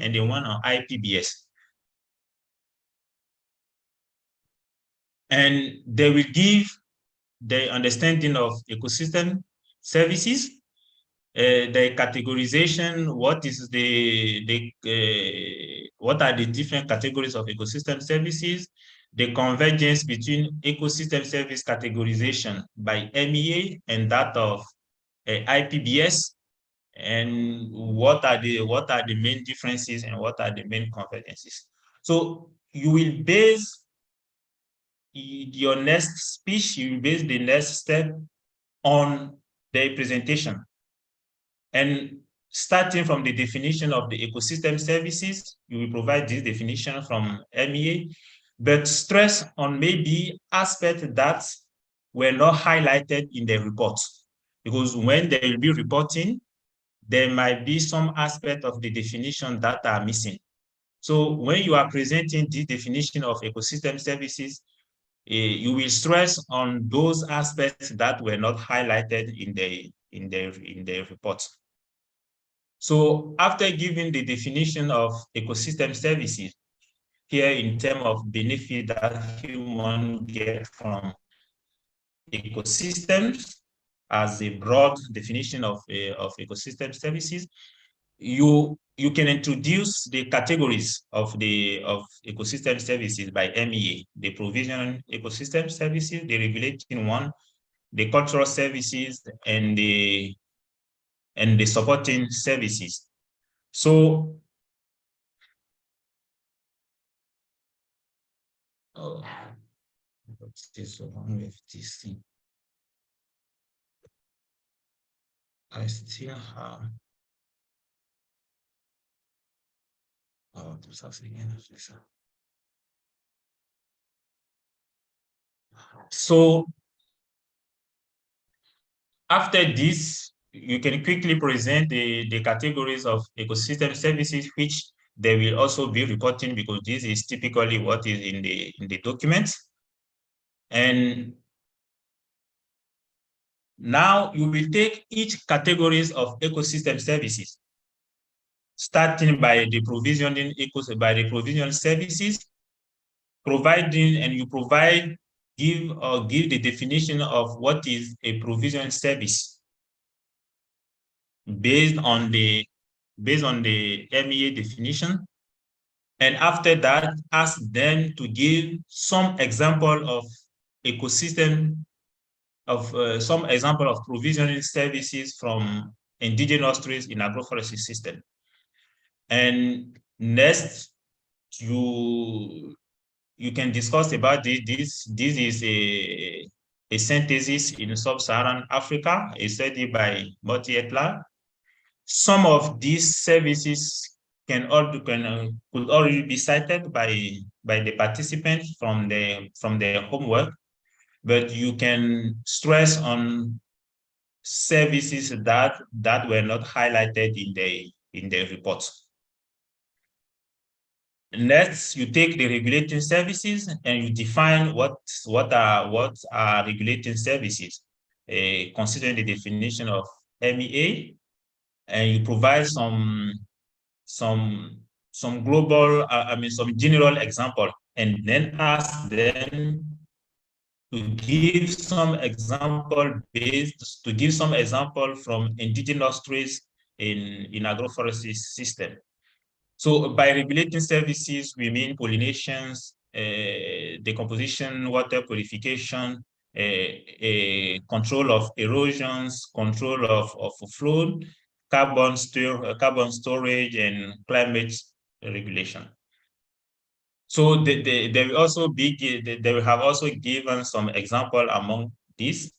and the one on IPBS. And they will give the understanding of ecosystem services, the categorization, what are the different categories of ecosystem services, the convergence between ecosystem service categorization by MEA and that of IPBS, and what are the main differences and what are the main convergences. So you will base your next speech, you will base the next step on the presentation. And starting from the definition of the ecosystem services, you will provide this definition from MEA, but stress on maybe aspects that were not highlighted in the report. Because when they will be reporting, there might be some aspect of the definition that are missing. So when you are presenting the definition of ecosystem services, you will stress on those aspects that were not highlighted in the report. So after giving the definition of ecosystem services, here in terms of benefit that humans get from ecosystems as a broad definition of ecosystem services, you can introduce the categories of ecosystem services by MEA: the provision ecosystem services, the regulating one, the cultural services, and the supporting services. So, what's this one with this? I still have. Oh, so after this, you can quickly present the categories of ecosystem services, which they will also be reporting, because this is typically what is in the documents. And now you will take each categories of ecosystem services, starting by the provisioning services, providing, and you give the definition of what is a provision service based on the MEA definition. And after that, ask them to give some example of ecosystem, some example of provisioning services from indigenous trees in agroforestry system. And next, you can discuss about this. This is a synthesis in sub-Saharan Africa, a study by Moti et al. Some of these services could already be cited by the participants from their homework, but you can stress on services that were not highlighted in the report. Next, you take the regulating services and you define what are regulating services, considering the definition of MEA, and you provide some global, some general example, and then ask them to give some example from indigenous trees in agroforestry system. So by regulating services, we mean pollinations, decomposition, water purification, control of erosions, control of flow, carbon storage, and climate regulation. So they will also have also given some example among these,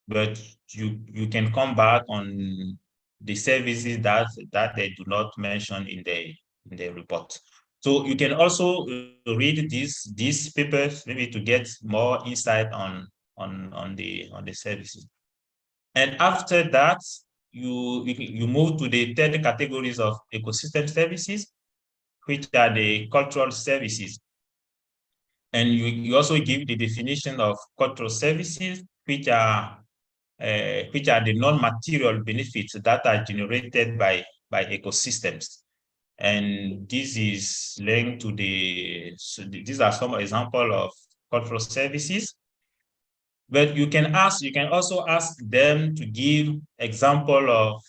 but you can come back on the services that they do not mention in the report. So you can also read these papers maybe to get more insight on the services. And after that, you move to the third categories of ecosystem services, which are the cultural services. And you also give the definition of cultural services, which are the non-material benefits that are generated by ecosystems. And this is linked to these are some example of cultural services. But you can also ask them to give example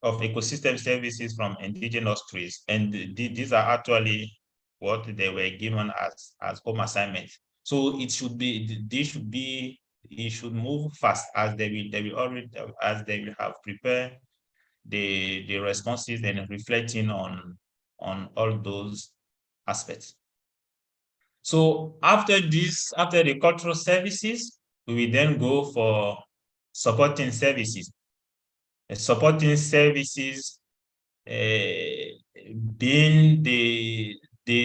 of ecosystem services from indigenous trees. And these are actually what they were given as home assignments. So it should move fast as they will already, as they will have prepared the responses and reflecting on all those aspects. So after the cultural services, we will then go for supporting services. Supporting services being the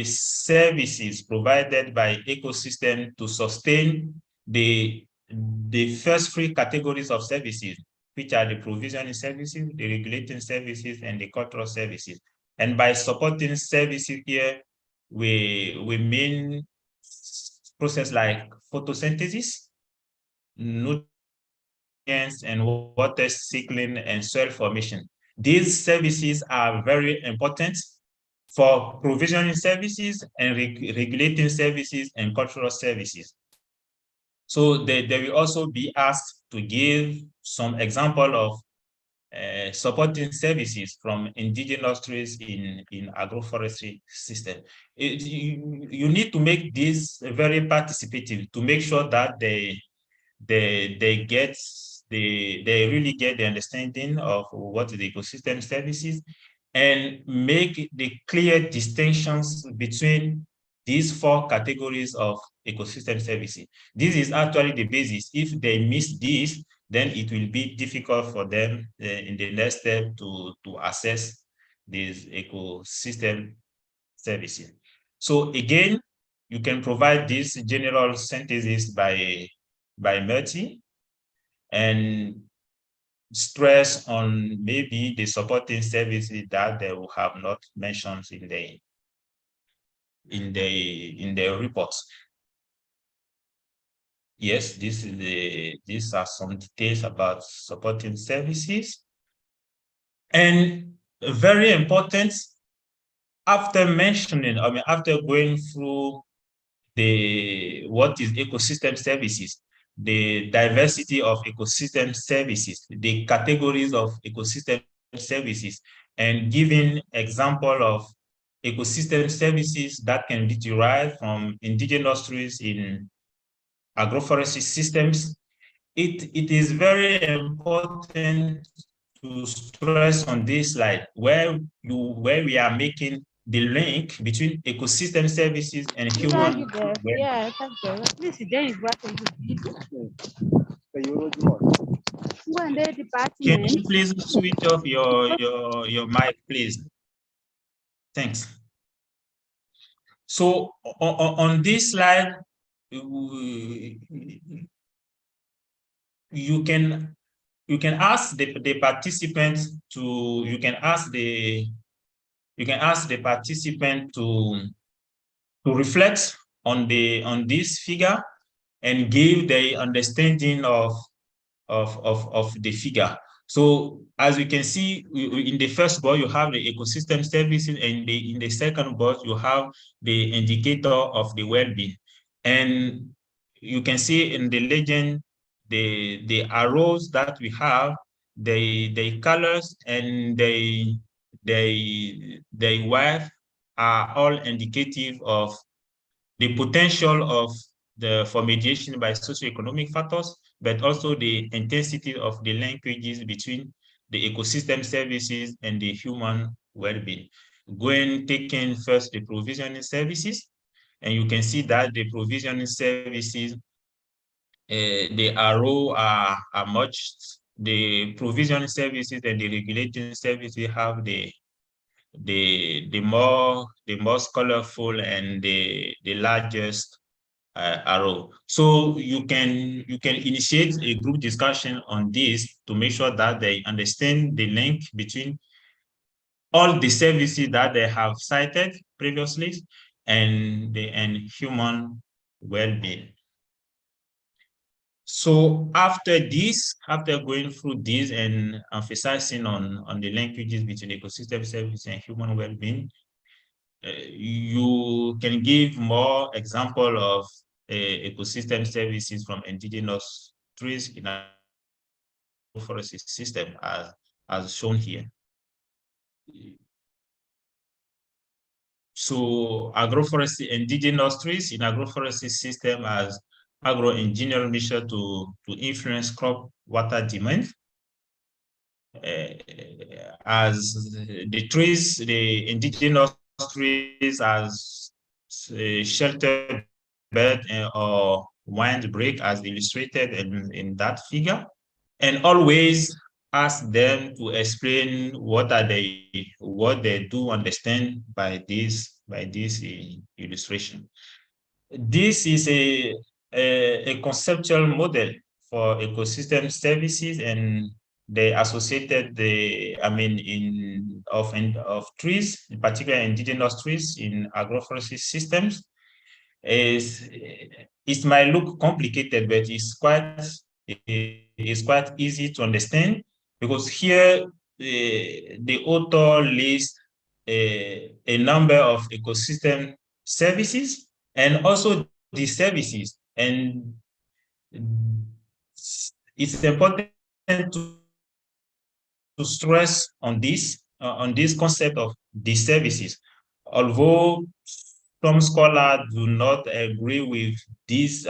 services provided by ecosystem to sustain the first three categories of services, which are the provisioning services, the regulating services, and the cultural services. And by supporting services here, we mean process like photosynthesis, nutrients and water cycling and soil formation. These services are very important for provisioning services and regulating services and cultural services. So they will also be asked to give some example of supporting services from indigenous trees in agroforestry system. You need to make this very participative to make sure that they really get the understanding of what the ecosystem services and make the clear distinctions between these four categories of ecosystem services. This is actually the basis. If they miss this, then it will be difficult for them in the next step to assess these ecosystem services. So again, you can provide this general synthesis by Merti and stress on maybe the supporting services that they will have not mentioned in the reports. Yes, these are some details about supporting services. And very important, after mentioning, after going through what is ecosystem services, the diversity of ecosystem services, the categories of ecosystem services, and giving example of ecosystem services that can be derived from indigenous trees in agroforestry systems. It is very important to stress on this slide where we are making the link between ecosystem services and human well-being. Yeah, this is what Can you please switch off your mic, please? Thanks. So on this slide, you can ask the participants to reflect on this figure and give the understanding of the figure. So as you can see, in the first box, you have the ecosystem services, and in the second box, you have the indicator of the well-being. And you can see in the legend, the arrows that we have, the colors and the wire are all indicative of the potential of for mediation by socioeconomic factors, but also the intensity of the linkages between the ecosystem services and the human well-being. Taking first the provisioning services, and you can see that the provisioning services, the arrow are much, the provisioning services and the regulating services have the most colorful and the largest arrow. So you can initiate a group discussion on this to make sure that they understand the link between all the services that they have cited previously and human well-being. So after this, after going through this and emphasizing on the linkages between ecosystem services and human well-being, you can give more example of ecosystem services from indigenous trees in agroforestry system as shown here. So agroforestry, indigenous trees in agroforestry system as agro-engineering measure to influence crop water demand. As the trees, the indigenous trees as shelter bed or windbreak as illustrated in that figure, and always ask them to explain what they do understand by this illustration. This is a conceptual model for ecosystem services and the associated of trees, in particular indigenous trees in agroforestry systems. It might look complicated, but it's quite easy to understand, because here the author lists a number of ecosystem services and also the services, and it's important to stress on this concept of the services. Although some scholars do not agree with this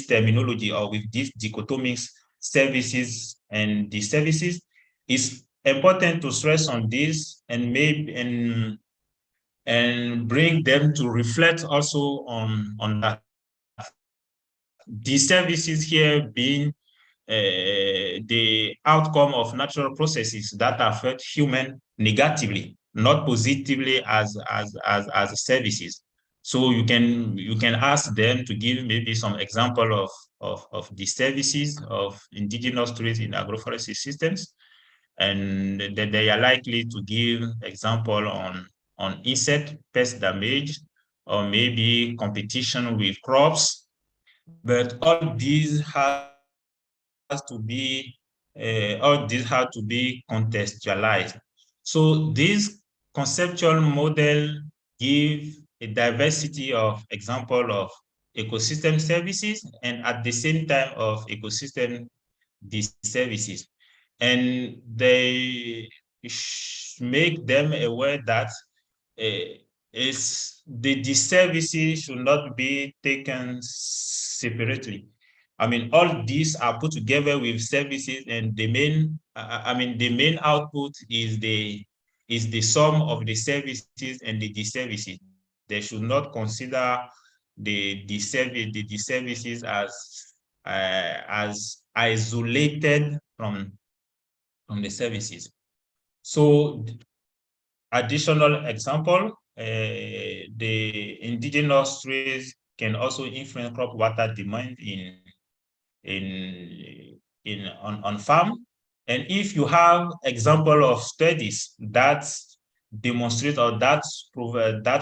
terminology or with this dichotomies, services and the services, it's important to stress on this and bring them to reflect also on that. The services here being the outcome of natural processes that affect human negatively, not positively as services. So you can ask them to give maybe some example of the services of indigenous trees in agroforestry systems, and that they are likely to give example on insect pest damage or maybe competition with crops. But all these have to be contextualized. So this conceptual model gives a diversity of example of ecosystem services and at the same time of ecosystem services. And they make them aware that the services should not be taken separately. I mean, all these are put together with services, and the main output is the sum of the services and the services. They should not consider the services as isolated from the services. So additional example, the indigenous trees can also influence crop water demand on farm. And if you have example of studies that demonstrate or that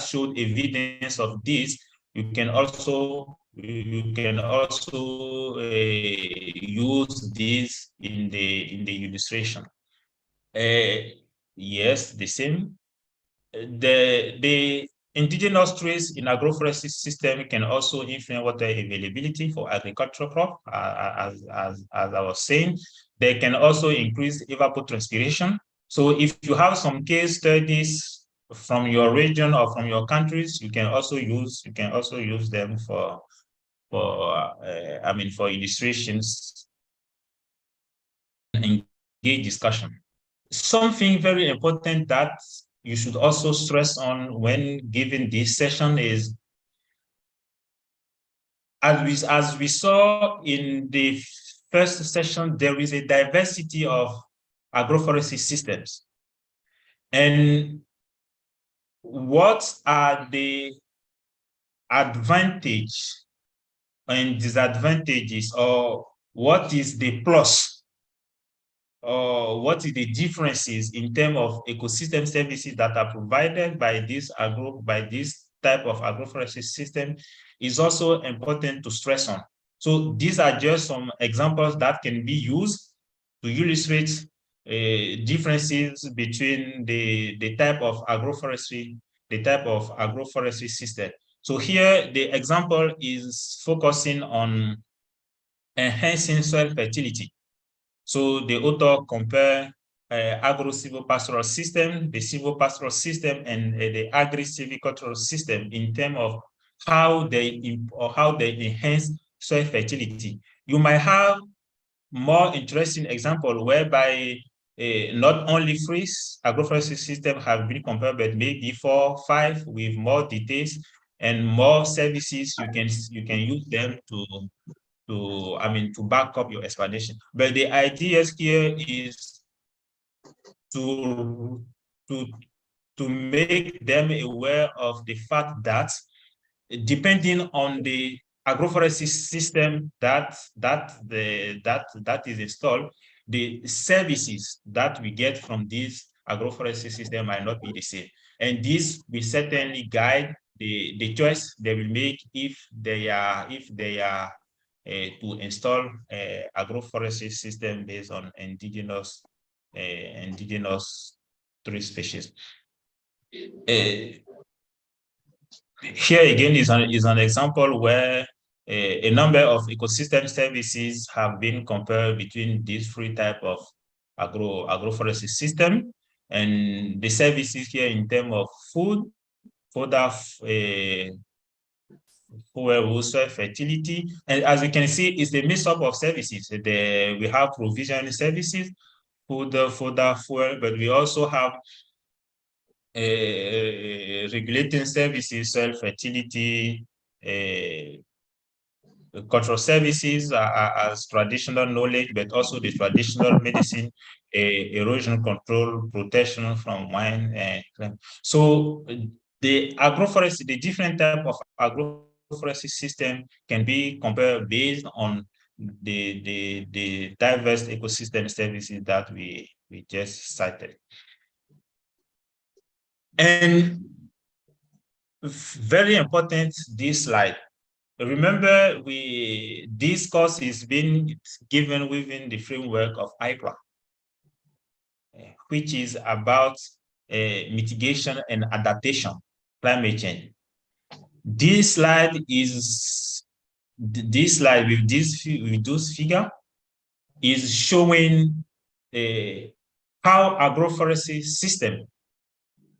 showed evidence of this, you can also use this in the illustration. Yes, the same. The indigenous trees in agroforestry system can also influence water availability for agricultural crop, as I was saying. They can also increase evapotranspiration. So if you have some case studies from your region or from your countries, you can also use them for illustrations and engage discussion. Something very important that you should also stress on when giving this session is, as we saw in the first session, there is a diversity of agroforestry systems. And what are the advantage and disadvantages, or what is the plus, or what is the differences in terms of ecosystem services that are provided by this type of agroforestry system, is also important to stress on. So these are just some examples that can be used to illustrate differences between the type of agroforestry system. So here the example is focusing on enhancing soil fertility. So the author compare agro-silvopastoral system, the silvopastoral system, and the agri-silvicultural system in terms of how they enhance soil fertility. You might have more interesting example whereby not only three agroforestry systems have been compared, but maybe 4, 5 with more details and more services. You can use them to back up your explanation. But the idea here is to make them aware of the fact that depending on the agroforestry system that is installed, the services that we get from this agroforestry system might not be the same. And this will certainly guide the choice they will make if they are to install agroforestry system based on indigenous tree species. Here again is an example where a number of ecosystem services have been compared between these three types of agroforestry system, and the services here in terms of food, fodder, fuel, soil fertility, and as you can see, it's a mix up of services. We have provision services, fodder, fuel, but we also have regulating services, soil fertility, cultural services as traditional knowledge, but also the traditional medicine, erosion control, protection from wine. So the agroforestry, the different type of agroforestry system can be compared based on the diverse ecosystem services that we just cited. And very important, this slide. Remember, this course is being given within the framework of ICRA, which is about mitigation and adaptation, climate change. This slide with this figure is showing how agroforestry system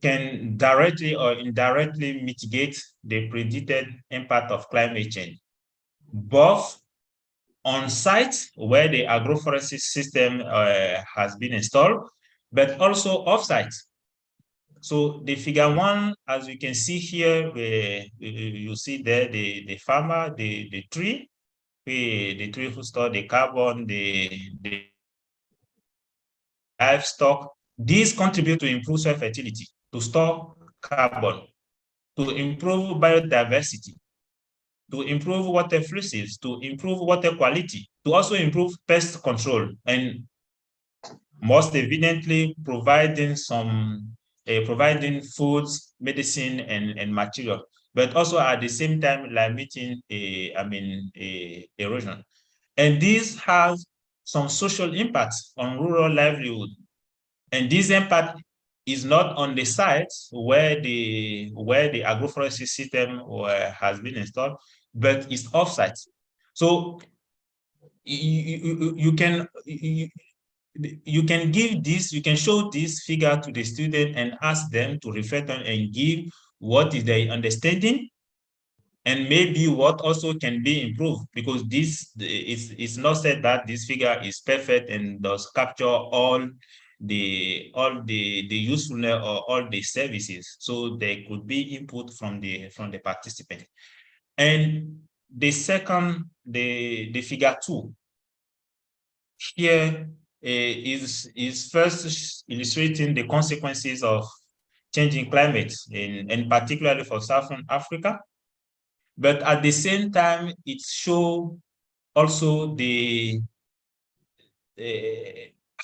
can directly or indirectly mitigate the predicted impact of climate change, both on site where the agroforestry system has been installed, but also off-site. So the figure 1, as you can see here, you see there the farmer, the tree who store the carbon, the livestock. These contribute to improve soil fertility, to store carbon, to improve biodiversity, to improve water fluids, to improve water quality, to also improve pest control, and most evidently providing foods, medicine, and material, but also at the same time limiting erosion. And this has some social impacts on rural livelihood. And this impact is not on the sites where the agroforestry system has been installed, but it's offsite. So you can show this figure to the student and ask them to reflect on and give what is their understanding, and maybe what also can be improved, because this is not said that this figure is perfect and does capture all the usefulness or all the services. So there could be input from the participant. And the second, the figure 2 here is first illustrating the consequences of changing climate, and particularly for Southern Africa. But at the same time, it shows also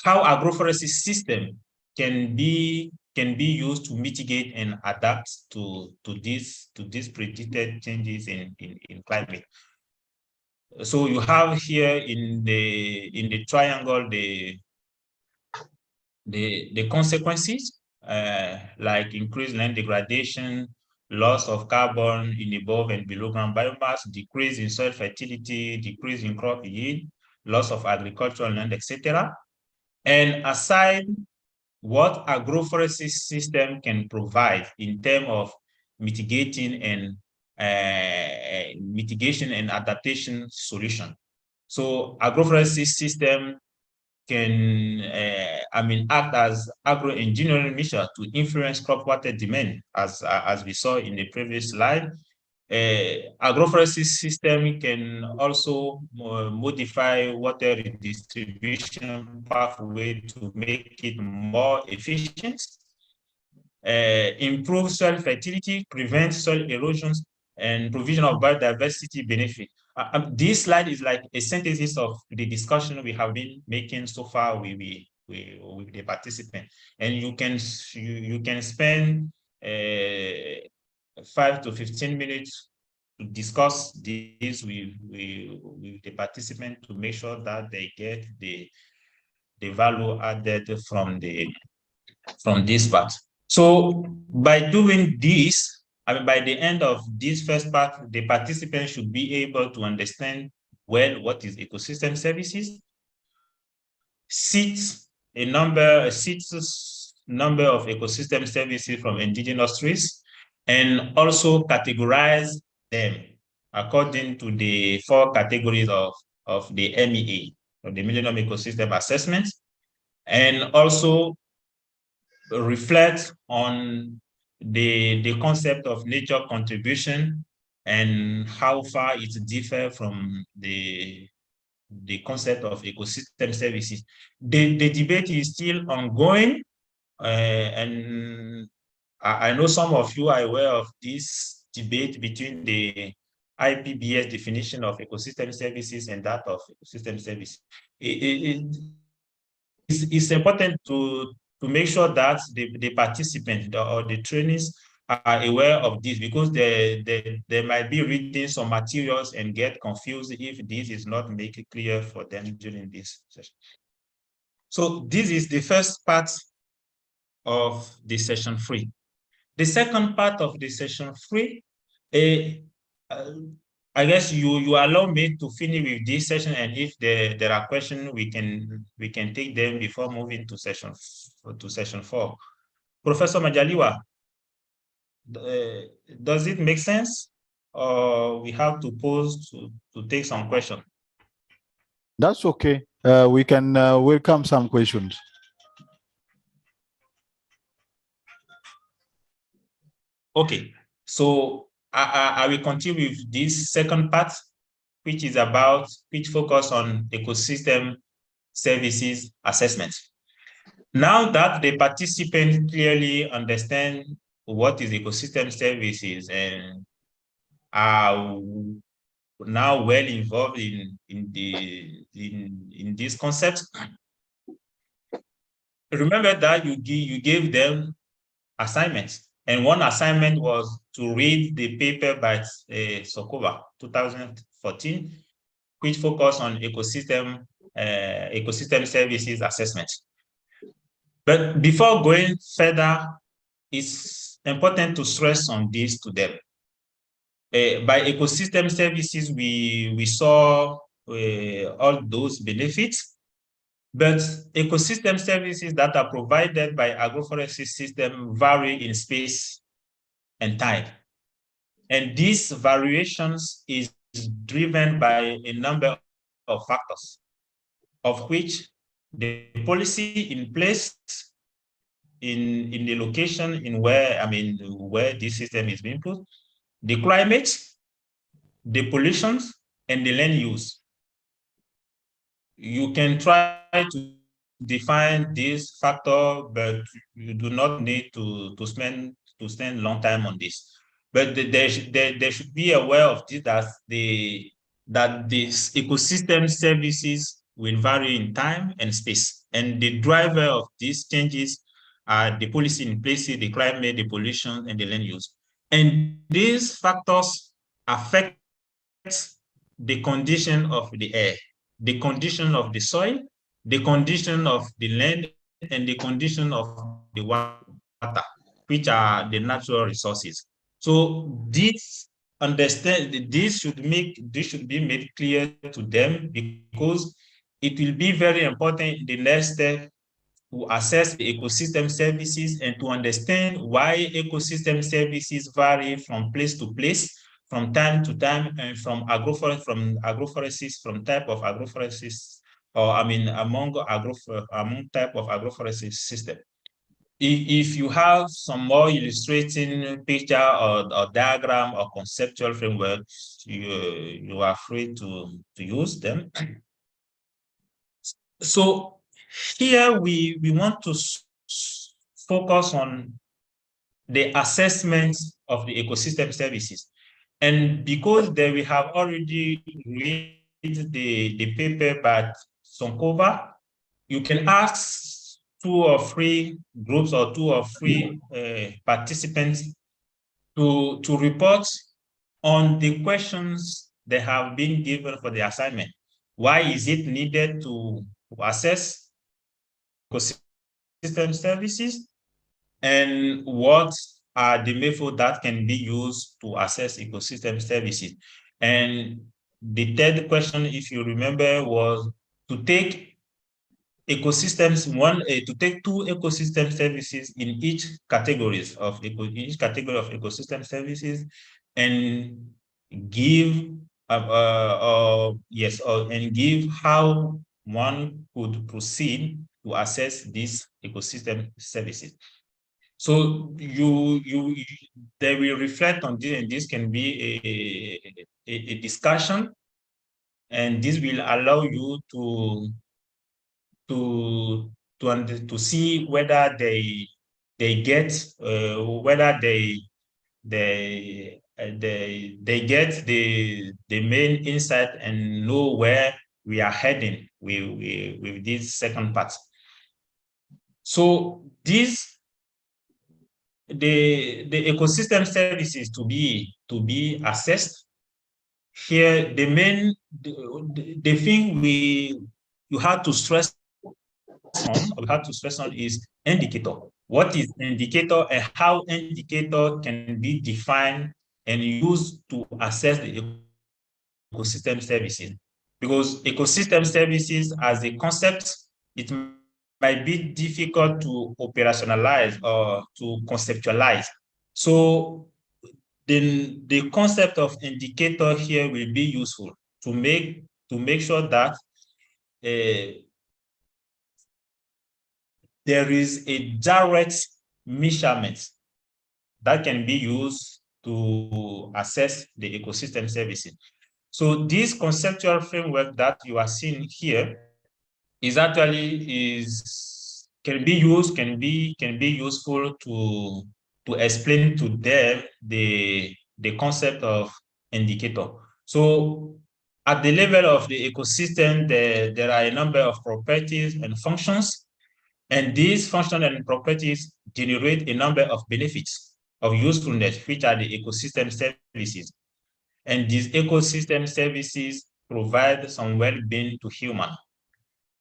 how agroforestry system can be used to mitigate and adapt to these predicted changes in climate. So you have here in the triangle the consequences, like increased land degradation, loss of carbon in above and below ground biomass, decrease in soil fertility, decrease in crop yield, loss of agricultural land, etc. And aside what agroforestry system can provide in terms of mitigation and adaptation solution. So agroforestry system can, act as agroengineering measure to influence crop water demand, as we saw in the previous slide. Agroforestry system can also modify water redistribution pathway to make it more efficient, improve soil fertility, prevent soil erosions, and provision of biodiversity benefit. This slide is like a synthesis of the discussion we have been making so far with the participant, and you can spend 5 to 15 minutes to discuss this with the participant to make sure that they get the value added from this part. So by doing this, by the end of this first part, the participant should be able to understand well what is ecosystem services, seeds number of ecosystem services from indigenous trees, and also categorize them according to the 4 categories of the MEA, of the Millennium Ecosystem Assessment, and also reflect on the concept of nature contribution and how far it differs from the concept of ecosystem services. The debate is still ongoing, and I know some of you are aware of this debate between the IPBS definition of ecosystem services and that of ecosystem services. It's important to make sure that the participants or the trainees are aware of this, because they might be reading some materials and get confused if this is not made clear for them during this session. So this is the first part of the session 3. The second part of the session 3, I guess you allow me to finish with this session, and if there are questions, we can take them before moving to session 4. Professor Majaliwa, does it make sense, or we have to pause to take some questions? That's okay. We can welcome some questions. Okay, so I will continue with this second part, which focus on ecosystem services assessment. Now that the participants clearly understand what is ecosystem services and are now well involved in this concept, remember that you gave them assignments. And one assignment was to read the paper by Sokova, 2014, which focused on ecosystem services assessment. But before going further, it's important to stress on this to them. By ecosystem services, we saw all those benefits, but ecosystem services that are provided by agroforestry system vary in space and time. And these variations is driven by a number of factors, of which the policy in place in the location where this system is being put, the climate, the pollutions, and the land use. You can try to define this factor, but you do not need to spend a long time on this. But they should be aware of this, that these ecosystem services will vary in time and space. And the driver of these changes are the policy in place, the climate, the pollution, and the land use. And these factors affect the condition of the air, the condition of the soil, the condition of the land, and the condition of the water, which are the natural resources. So this should be made clear to them, because it will be very important in the next step to assess the ecosystem services and to understand why ecosystem services vary from place to place, from time to time, and from agroforests, from type of agroforests, or among type of agroforestry system. If you have some more illustrating picture or diagram or conceptual framework, you are free to use them. So here we want to focus on the assessment of the ecosystem services. And because we have already read the paper by Sonkova, you can ask 2 or 3 groups or 2 or 3 participants to report on the questions that have been given for the assignment. Why is it needed to assess ecosystem services, and what are the methods that can be used to assess ecosystem services? And the third question, if you remember, was to take ecosystems to take 2 ecosystem services in each category of ecosystem services, and give and give how one could proceed to assess these ecosystem services. So they will reflect on this, and this can be a discussion, and this will allow you to see whether they get whether they get the main insight and know where we are heading with this second part. So the ecosystem services to be assessed here, the thing you have to stress on is indicator. What is indicator, and how indicator can be defined and used to assess the ecosystem services? Because ecosystem services as a concept, it might be difficult to operationalize or to conceptualize. So the concept of indicator here will be useful to make sure that there is a direct measurement that can be used to assess the ecosystem services. So this conceptual framework that you are seeing here can be useful to explain to them the concept of indicator. So at the level of the ecosystem, there are a number of properties and functions, and these functions and properties generate a number of benefits of usefulness, which are the ecosystem services. And these ecosystem services provide some well-being to humans.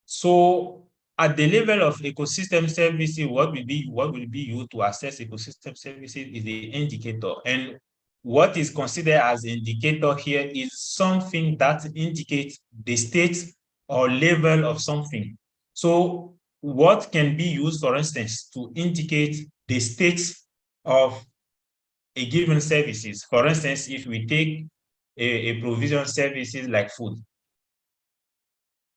So at the level of ecosystem services, what will be used to assess ecosystem services is the indicator. And what is considered as indicator here is something that indicates the state or level of something. So what can be used, for instance, to indicate the state of a given services? For instance, if we take a provision services like food,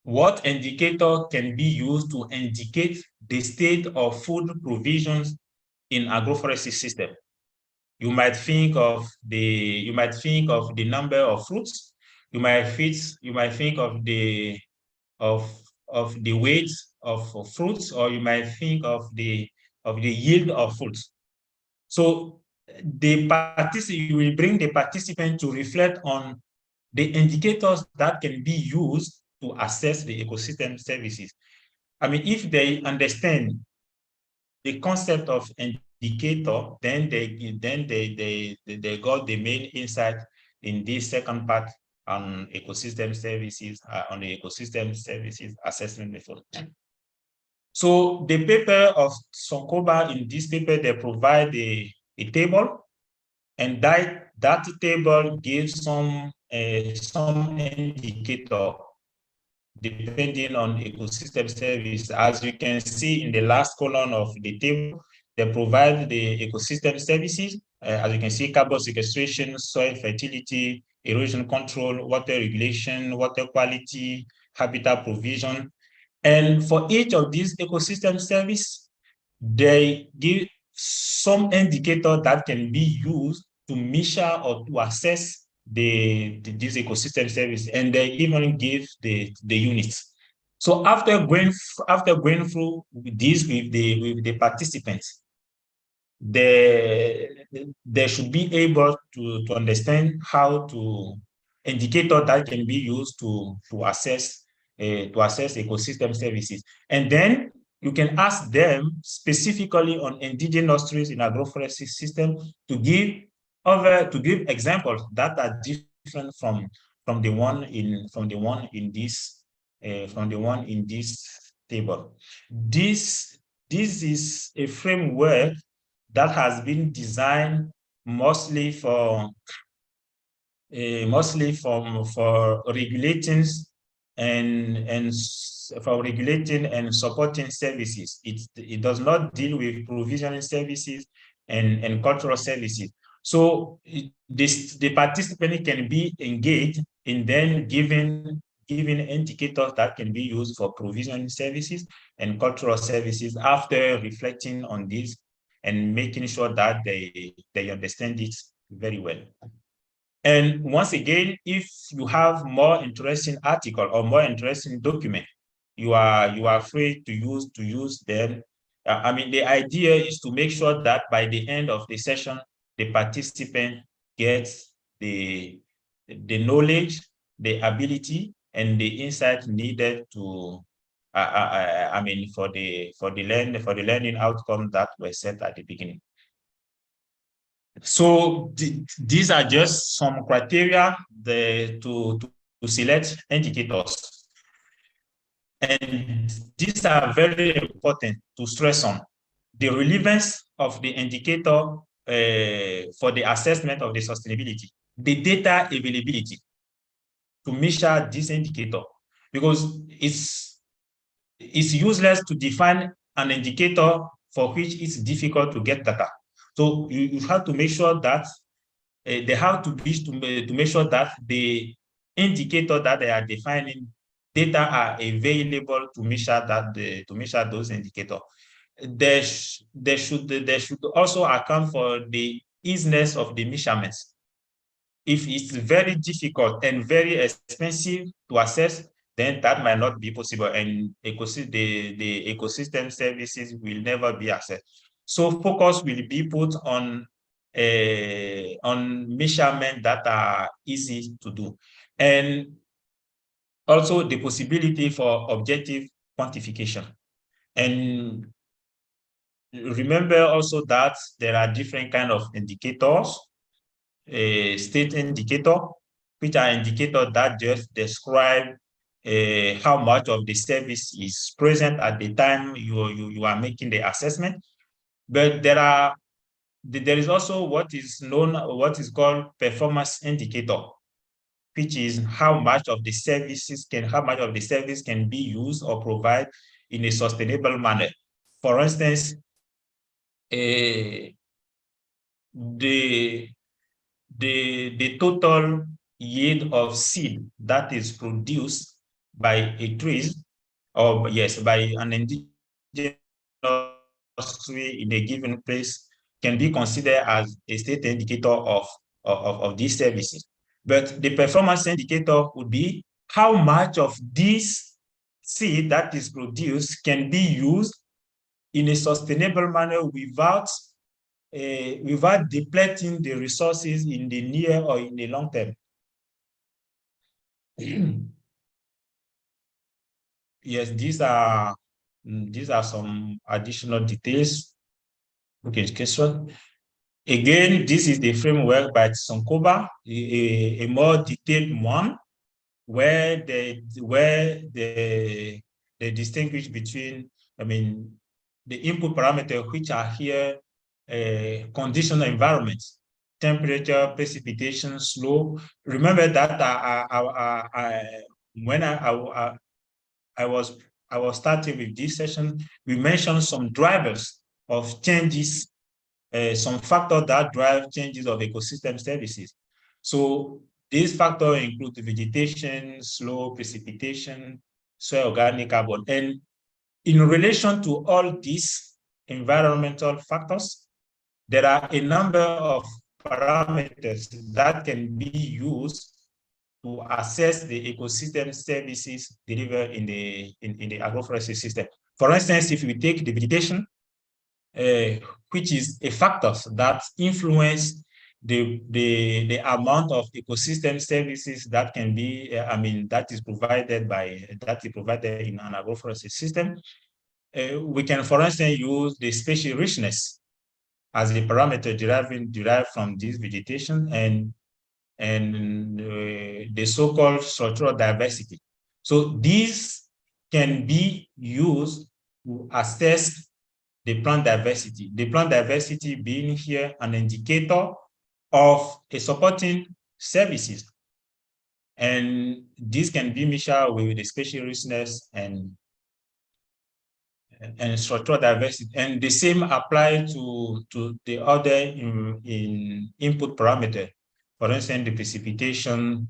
what indicator can be used to indicate the state of food provisions in agroforestry system? You might think of the number of fruits. You might think of the weight of fruits, or you might think of the yield of fruits. So you will bring the participant to reflect on the indicators that can be used to assess the ecosystem services. I mean, if they understand the concept of indicator, then they got the main insight in this second part on ecosystem services, on the ecosystem services assessment method. So the paper of Sonkoba, in this paper, they provide a table, and that table gives some indicator depending on ecosystem service. As you can see in the last column of the table, they provide the ecosystem services. As you can see, carbon sequestration, soil fertility, erosion control, water regulation, water quality, habitat provision. And for each of these ecosystem service, they give some indicator that can be used to measure or to assess this ecosystem service, and they even give the units. So after going through this with the participants, they should be able to understand how to indicator that can be used to assess ecosystem services. And then you can ask them specifically on indigenous trees in agroforestry system to give examples that are different from the one in this table. This is a framework that has been designed mostly for regulating and for regulating and supporting services. It does not deal with provisioning services and cultural services. So the participant can be engaged in then giving indicators that can be used for provisioning services and cultural services after reflecting on this and making sure that they understand it very well. And once again, if you have more interesting article or more interesting document, you are free to use them. I mean, the idea is to make sure that by the end of the session, the participant gets the knowledge, the ability, and the insight needed to I mean, for the learning outcome that were set at the beginning. So these are just some criteria to select indicators. And these are very important to stress on. The relevance of the indicator for the assessment of the sustainability, the data availability to measure this indicator, because it's useless to define an indicator for which it's difficult to get data. So you have to make sure that they have to be to make sure that the indicator that they are defining data are available to measure those indicators. They should also account for the easiness of the measurements. If it's very difficult and very expensive to assess, then that might not be possible, and the ecosystem services will never be assessed. So focus will be put on measurement that are easy to do, and also the possibility for objective quantification. And remember also that there are different kinds of indicators. A state indicator, which are indicators that just describe how much of the service is present at the time you are making the assessment. But there is also what is called performance indicator, which is how much of the service can be used or provided in a sustainable manner. For instance, the total yield of seed that is produced by a tree, or by an indigenous tree in a given place, can be considered as a state indicator of these services. But the performance indicator would be how much of this seed that is produced can be used in a sustainable manner without depleting the resources in the near or in the long term. Yes, these are some additional details. Okay, question. Again, this is the framework by Sonkoba, a more detailed one, where they distinguish between, the input parameters which are here, conditional environments, temperature, precipitation, slope. Remember that when I was starting with this session, we mentioned some drivers of changes, some factors that drive changes of ecosystem services. So these factors include vegetation, slope, precipitation, soil organic carbon. And in relation to all these environmental factors, there are a number of parameters that can be used to assess the ecosystem services delivered in the agroforestry system. For instance, if we take the vegetation, which is a factor that influence the amount of ecosystem services that can be, that is provided in an agroforestry system. We can, for instance, use the species richness as a parameter derived from this vegetation, and the so-called structural diversity. So these can be used to assess the plant diversity. The plant diversity being here an indicator of a supporting services. And this can be measured with the species richness and structural diversity. And the same apply to the other input parameter. For instance, the precipitation,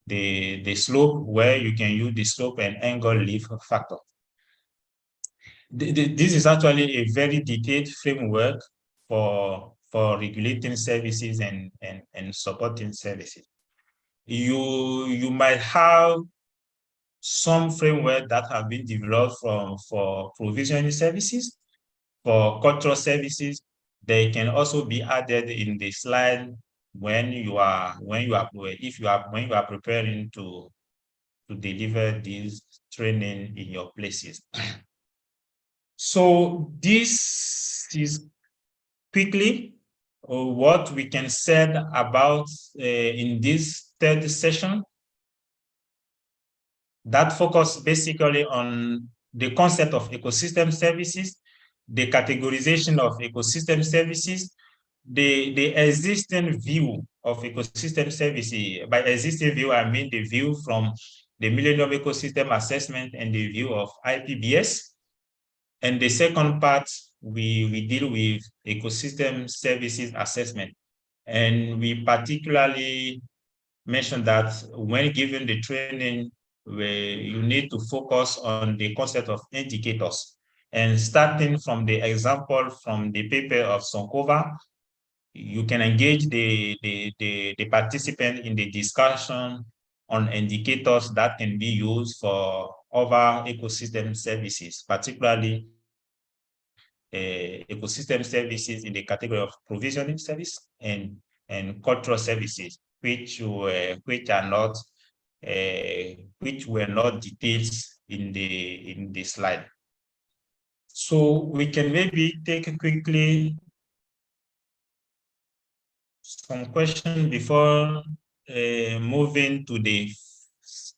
the slope, where you can use the slope and angle leaf factor. This is actually a very detailed framework for regulating services and supporting services. You might have some framework that have been developed for provisioning services, for cultural services. They can also be added in the slide when you are preparing to deliver this training in your places. So this is quickly what we can say about in this third session, that focus basically on the concept of ecosystem services, the categorization of ecosystem services, the existing view of ecosystem services. By existing view, I mean the view from the Millennium Ecosystem Assessment and the view of IPBS. And the second part, we deal with ecosystem services assessment. And we particularly mentioned that when given the training, where you need to focus on the concept of indicators. And starting from the example from the paper of Sonkova, you can engage the participant in the discussion on indicators that can be used for other ecosystem services, particularly ecosystem services in the category of provisioning service and cultural services, which were not detailed in the slide. So we can maybe take quickly some questions before moving to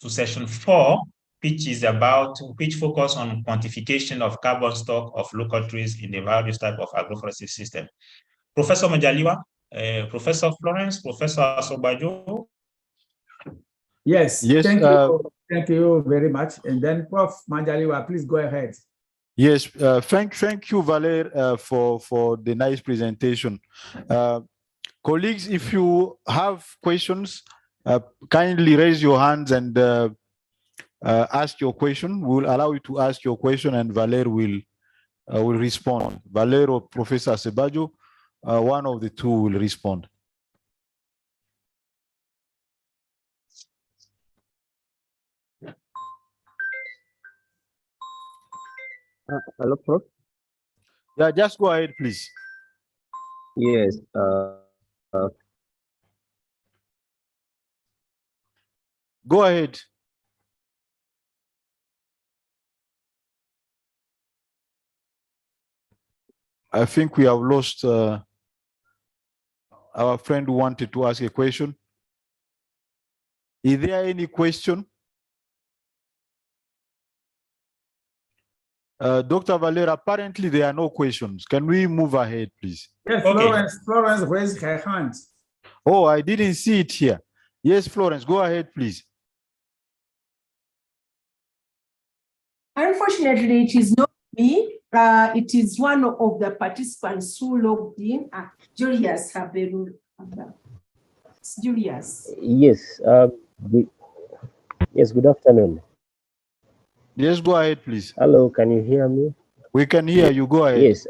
session 4, which focus on quantification of carbon stock of local trees in the various type of agroforestry system. Professor Majaliwa, Professor Florence, Professor Asobajo. Yes, thank you very much. And then Prof. Majaliwa, please go ahead. Yes, thank you, Valer, for the nice presentation. Colleagues, if you have questions, kindly raise your hands and ask your question. We will allow you to ask your question, and Valer will respond. Valer or Professor Sebajo, one of the two will respond. Hello, Prof. Yeah, just go ahead, please. Yes. Go ahead. I think we have lost our friend who wanted to ask a question. Is there any question? Dr. Valera, apparently there are no questions. Can we move ahead, please? Yes, Okay. Florence raised her hand. Oh, I didn't see it here. Yes, Florence, go ahead, please. Unfortunately, it is not me. It is one of the participants who logged in. Julius Haberu. Julius. Yes. Yes. Good afternoon. Yes, go ahead, please. Hello. Can you hear me? We can hear you. Go ahead. Yes.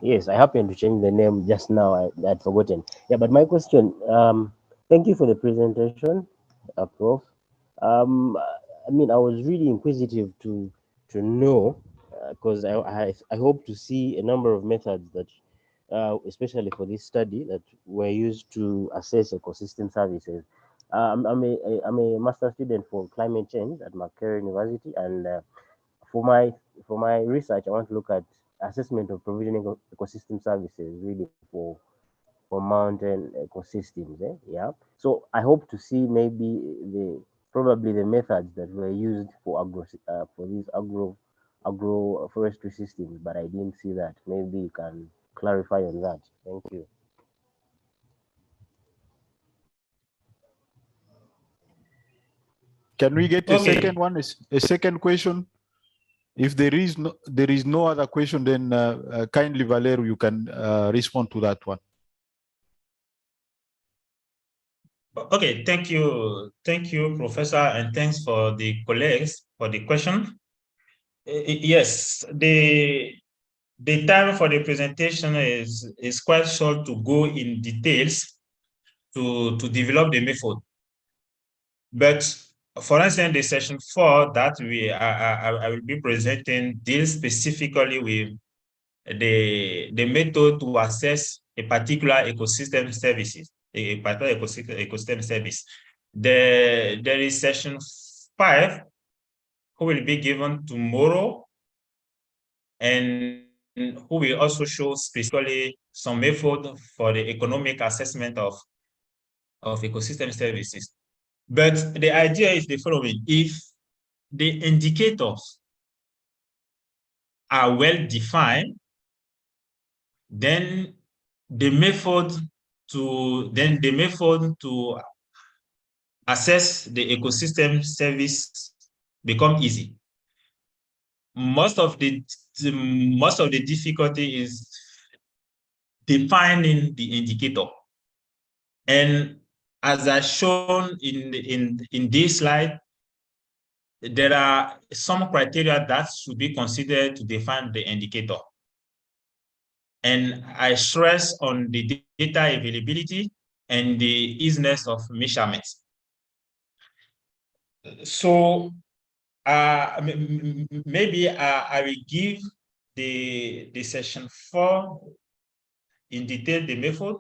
Yes. I happened to change the name just now. I'd forgotten. Yeah. But my question. Thank you for the presentation, Prof. I mean, I was really inquisitive to know because I hope to see a number of methods that, especially for this study, that were used to assess ecosystem services. I'm a master student for climate change at Makerere University, and for my research, I want to look at assessment of provisioning of ecosystem services, really for mountain ecosystems. Yeah. So I hope to see maybe probably the methods that were used for these agroforestry systems, but I didn't see that. Maybe you can clarify on that. Thank you. Can we get a Okay. second one? A second question? If there is no other question, then kindly, Valerio, you can respond to that one. Okay, thank you, Professor, and thanks for the colleagues for the question. Yes, the time for the presentation is quite short to go in details to develop the method. But for instance, the session 4 that I will be presenting deals specifically with the method to assess a particular ecosystem services, a particular ecosystem service. There is session 5 who will be given tomorrow, and who will also show specifically some method for the economic assessment of ecosystem services. But the idea is the following: if the indicators are well defined, then the method to assess the ecosystem service become easy. Most of the difficulty is defining the indicator. And as I shown in this slide, there are some criteria that should be considered to define the indicator. And I stress on the data availability and the easiness of measurement. So maybe I will give the session 4 in detail the method,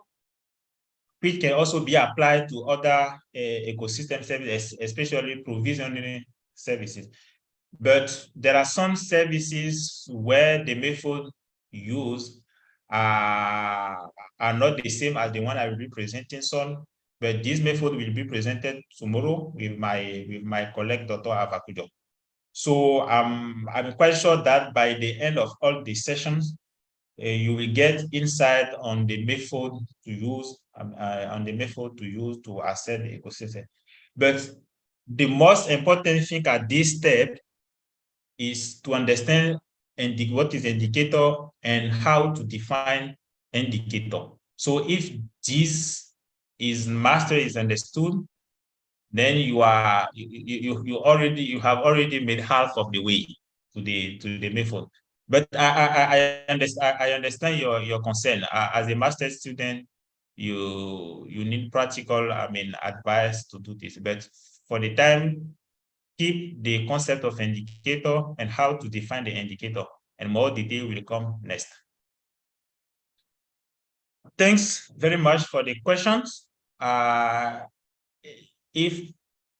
which can also be applied to other ecosystem services, especially provisioning services. But there are some services where the method used are not the same as the one I will be presenting soon, but this method will be presented tomorrow with my colleague, Dr. Avakujo. So I'm quite sure that by the end of all the sessions, you will get insight on the method to use to assess the ecosystem. But the most important thing at this step is to understand what is indicator and how to define indicator. So if this master is understood, then you have already made half of the way to the method. But I understand your concern. As a master's student, you need practical advice to do this. But for the time, keep the concept of indicator and how to define the indicator, and more detail will come next. Thanks very much for the questions. If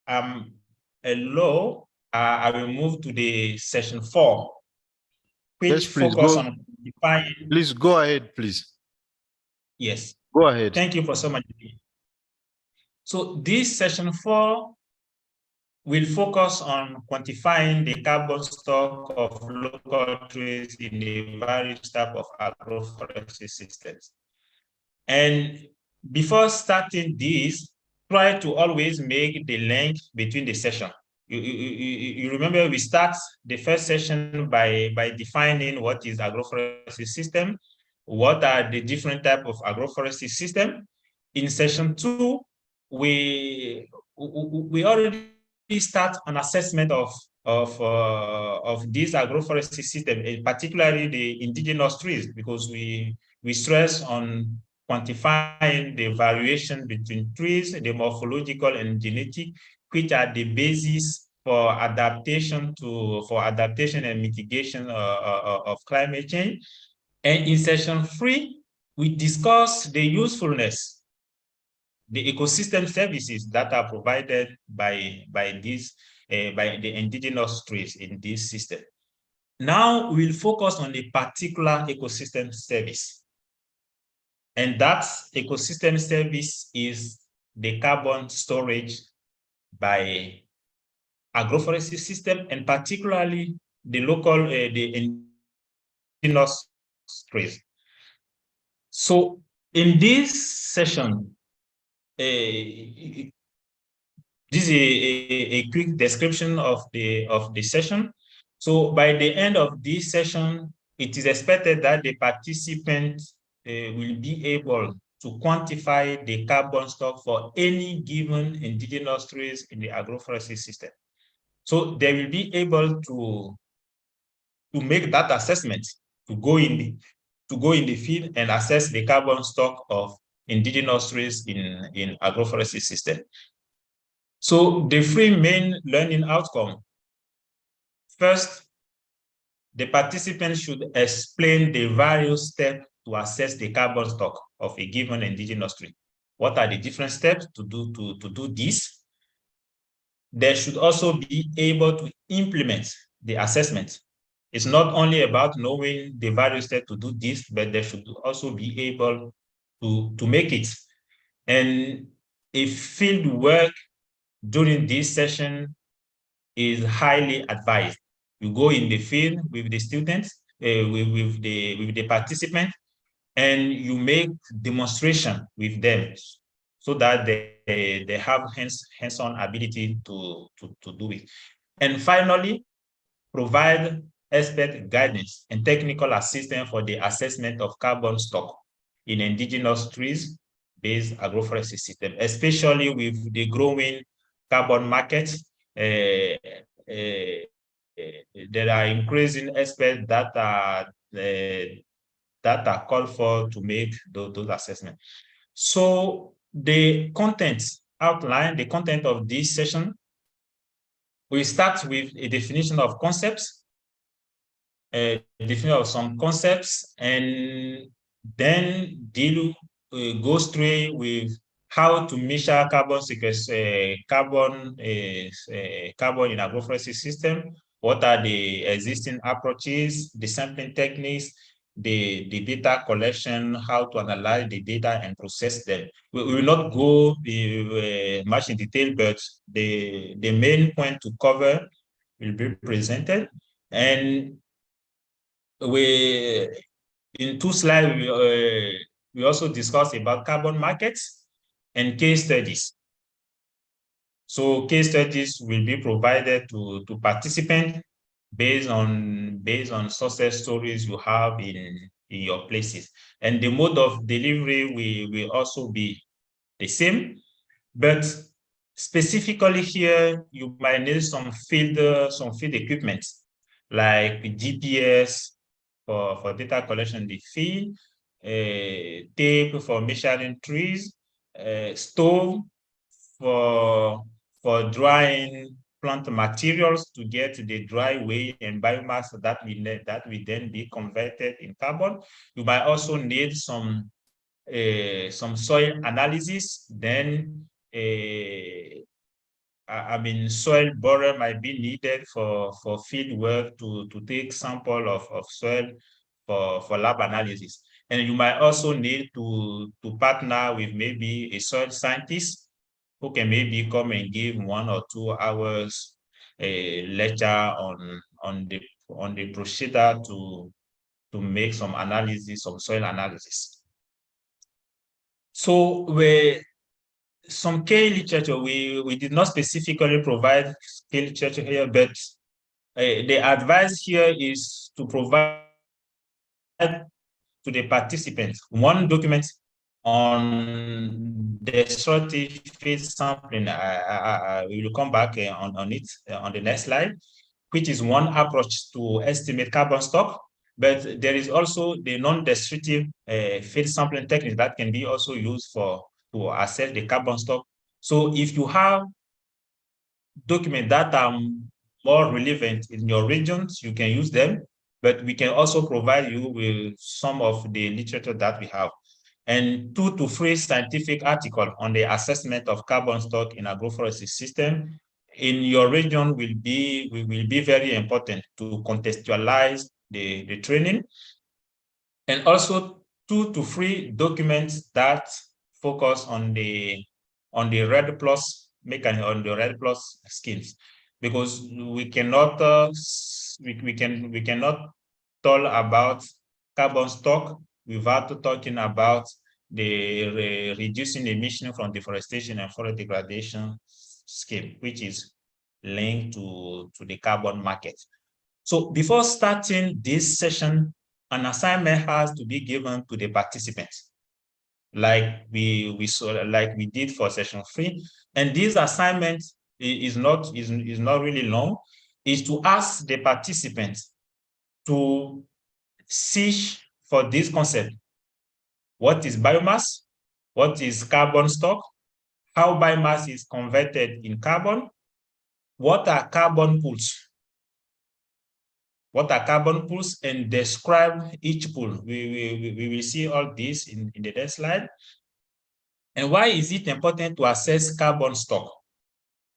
I'm allowed, I will move to the session 4, which Yes, please focus go. on defining. Please go ahead, please. Yes. Go ahead. Thank you for so much. So this session 4 will focus on quantifying the carbon stock of local trees in the various types of agroforestry systems. And before starting this, try to always make the link between the session. You remember we start the first session by defining what is agroforestry system, what are the different types of agroforestry system. In session 2, we already start an assessment of this agroforestry system, and particularly the indigenous trees, because we stress on quantifying the variation between trees, the morphological and genetic, which are the basis for adaptation and mitigation of climate change. And in session 3, we discuss the usefulness, the ecosystem services that are provided by the indigenous trees in this system. Now we'll focus on a particular ecosystem service. And that ecosystem service is the carbon storage by agroforestry system, and particularly the local, the indigenous trees. So in this session, this is a quick description of the session. So by the end of this session, it is expected that the participants will be able to quantify the carbon stock for any given indigenous trees in the agroforestry system. So they will be able to make that assessment, to go in the field and assess the carbon stock of indigenous trees in agroforestry system. So the 3 main learning outcomes. First, the participants should explain the various steps to assess the carbon stock of a given indigenous tree. What are the different steps to do this? They should also be able to implement the assessment. It's not only about knowing the various steps to do this, but they should also be able to make it. And if field work during this session is highly advised. You go in the field with the students, with the participants, and you make demonstration with them so that they have hands-on ability to do it. And finally, provide expert guidance and technical assistance for the assessment of carbon stock in indigenous trees-based agroforestry system, especially with the growing carbon market. There are increasing experts that are called for to make those assessments. So the content outline, the content of this session, we start with a definition of concepts, definition of some concepts, and then go straight with how to measure carbon in agroforestry system. What are the existing approaches, the sampling techniques, the data collection, how to analyze the data and process them. We will not go much in detail, but the main point to cover will be presented. And in 2 slides, we also discussed about carbon markets and case studies. So case studies will be provided to participants based on success stories you have in your places. And the mode of delivery will also be the same, but specifically here, you might need some field equipment like GPS for data collection in the field, tape for measuring trees, stove for drying plant materials to get the dry weight and biomass that will then be converted in carbon. You might also need some soil analysis. Then soil borer might be needed for field work to take sample of soil for lab analysis. And you might also need to partner with maybe a soil scientist who can maybe come and give 1 or 2 hours a lecture on the procedure to make some analysis, some soil analysis. So some key literature, we did not specifically provide key literature here, but the advice here is to provide to the participants 1 document on destructive field sampling. We will come back on it on the next slide, which is 1 approach to estimate carbon stock. But there is also the non-destructive field sampling technique that can be also used to assess the carbon stock. So if you have documents that are more relevant in your regions, you can use them, but we can also provide you with some of the literature that we have. And 2 to 3 scientific articles on the assessment of carbon stock in agroforestry system in your region will be very important to contextualize the training. And also 2 to 3 documents that focus on the RED plus mechanism, on the RED plus schemes, because we cannot we cannot talk about carbon stock without talking about the reducing emission from deforestation and forest degradation scheme, which is linked to the carbon market. So before starting this session, an assignment has to be given to the participants, like we did for session 3. And this assignment is not really long. Is to ask the participants to search for this concept. What is biomass? What is carbon stock? How biomass is converted in carbon? What are carbon pools? What are carbon pools? And describe each pool. We will see all this in the next slide. And why is it important to assess carbon stock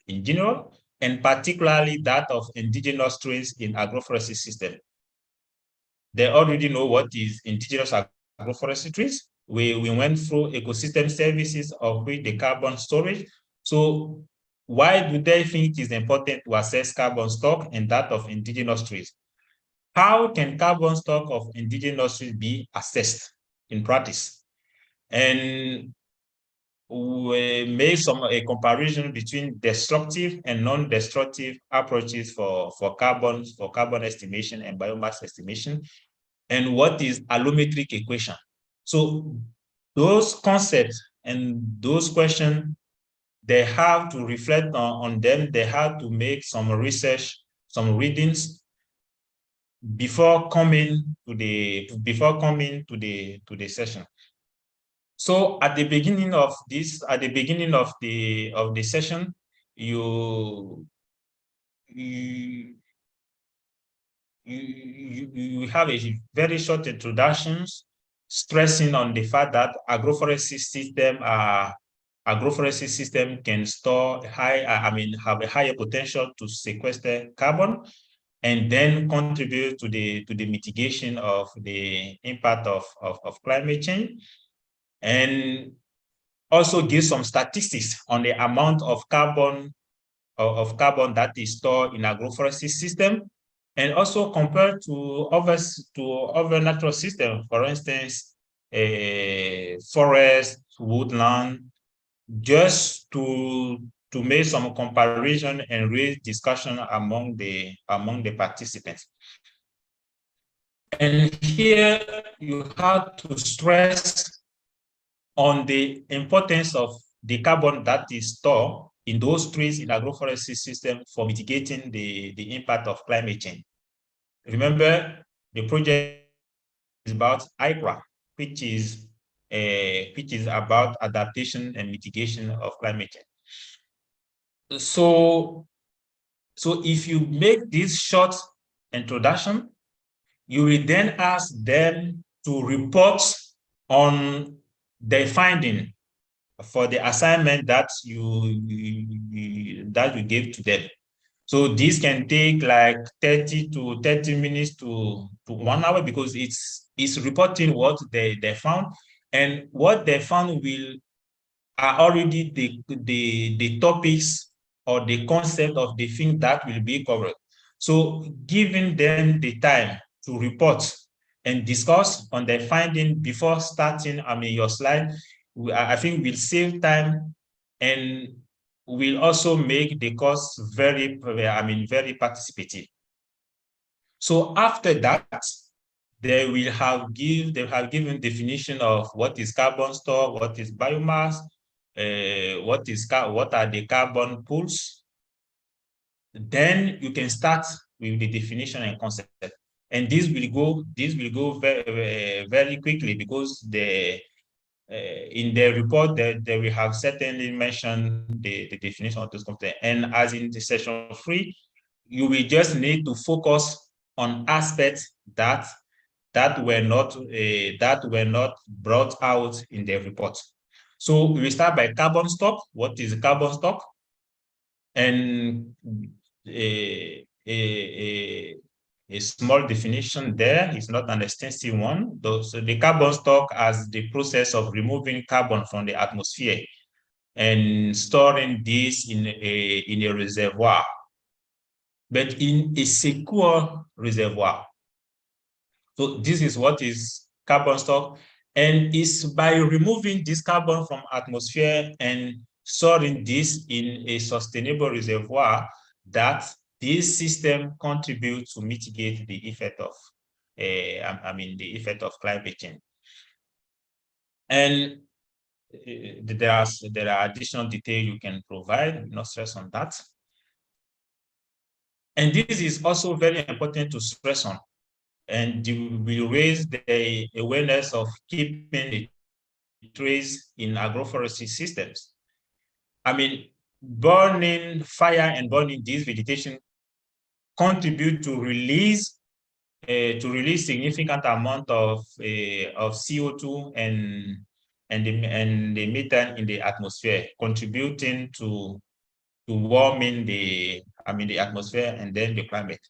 in general, and particularly that of indigenous trees in agroforestry system? They already know what is indigenous agroforestry trees. We went through ecosystem services, of which the carbon storage. So why do they think it is important to assess carbon stock and that of indigenous trees? How can carbon stock of indigenous trees be assessed in practice? And we made a comparison between destructive and non-destructive approaches for carbon estimation and biomass estimation, and what is allometric equation. So those concepts and those questions, they have to reflect on them. They have to make some research, some readings before coming to the session. So at the beginning of the session, you have a very short introduction stressing on the fact that agroforestry system can store have a higher potential to sequester carbon and then contribute to the mitigation of the impact of climate change, and also give some statistics on the amount of carbon that is stored in agroforestry system, and also compared to other natural systems, for instance, forest, woodland, just to make some comparison and raise discussion among the participants. And here you have to stress on the importance of the carbon that is stored in those trees in agroforestry system for mitigating the impact of climate change. Remember, the project is about ICRA, which is about adaptation and mitigation of climate change. So if you make this short introduction, you will then ask them to report on their finding for the assignment that you gave to them. So this can take like 30 to 30 minutes to 1 hour, because it's reporting what they found, and what they found are already the topics or the concept of the thing that will be covered. So giving them the time to report and discuss on their finding before starting, your slide, I think will save time and will also make the course very participative. So after that, they have given definition of what is carbon store, what is biomass, what are the carbon pools. Then you can start with the definition and concept, and this will go very, very quickly, because in the report that we have certainly mentioned the definition of those concepts. And as in the session 3, you will just need to focus on aspects that were not brought out in the report. So we start by carbon stock. What is carbon stock? And a small definition there. It's not an extensive one. So the carbon stock as the process of removing carbon from the atmosphere and storing this in a reservoir, but in a secure reservoir. So this is what is carbon stock, and it's by removing this carbon from atmosphere and storing this in a sustainable reservoir that this system contributes to mitigate the effect of the effect of climate change. And there are additional details you can provide, no stress on that. And this is also very important to stress on, and we raise the awareness of keeping the trees in agroforestry systems. Burning fire and burning this vegetation contribute to release significant amount of CO2 and the methane in the atmosphere, contributing to warming the atmosphere and then the climate.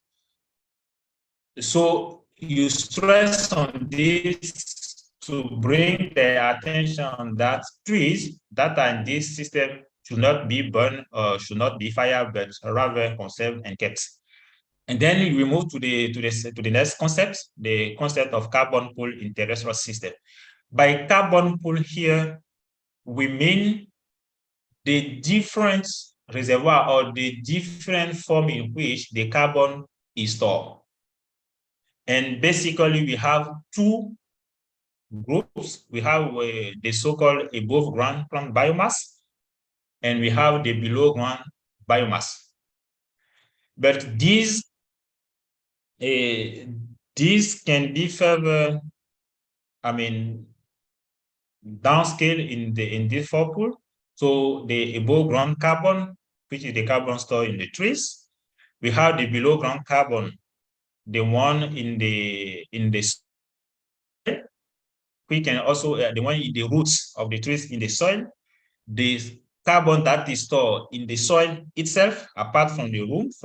So you stress on this to bring the attention that trees that are in this system should not be burned or should not be fired, but rather conserved and kept. And then we move to the next concept, the concept of carbon pool in terrestrial system. By carbon pool here, we mean the different reservoir or the different form in which the carbon is stored. And basically, we have two groups. We have the so-called above ground plant biomass, and we have the below ground biomass. But these can be further, downscale in this four pool. So the above ground carbon, which is the carbon stored in the trees. We have the below ground carbon, the one in the soil. We can also the one in the roots of the trees in the soil. The carbon that is stored in the soil itself, apart from the roots,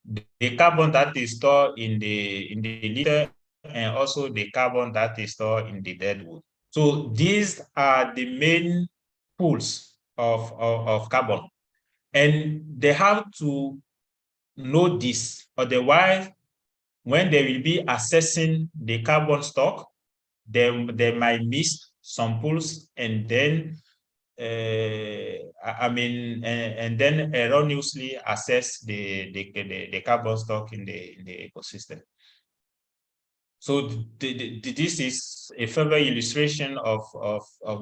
the carbon that is stored in the litter, and also the carbon that is stored in the dead wood. So these are the main pools of carbon, and they have to know this. Otherwise, when they will be assessing the carbon stock, they might miss some pools, and then and then erroneously assess the carbon stock in the ecosystem. So this is a further illustration of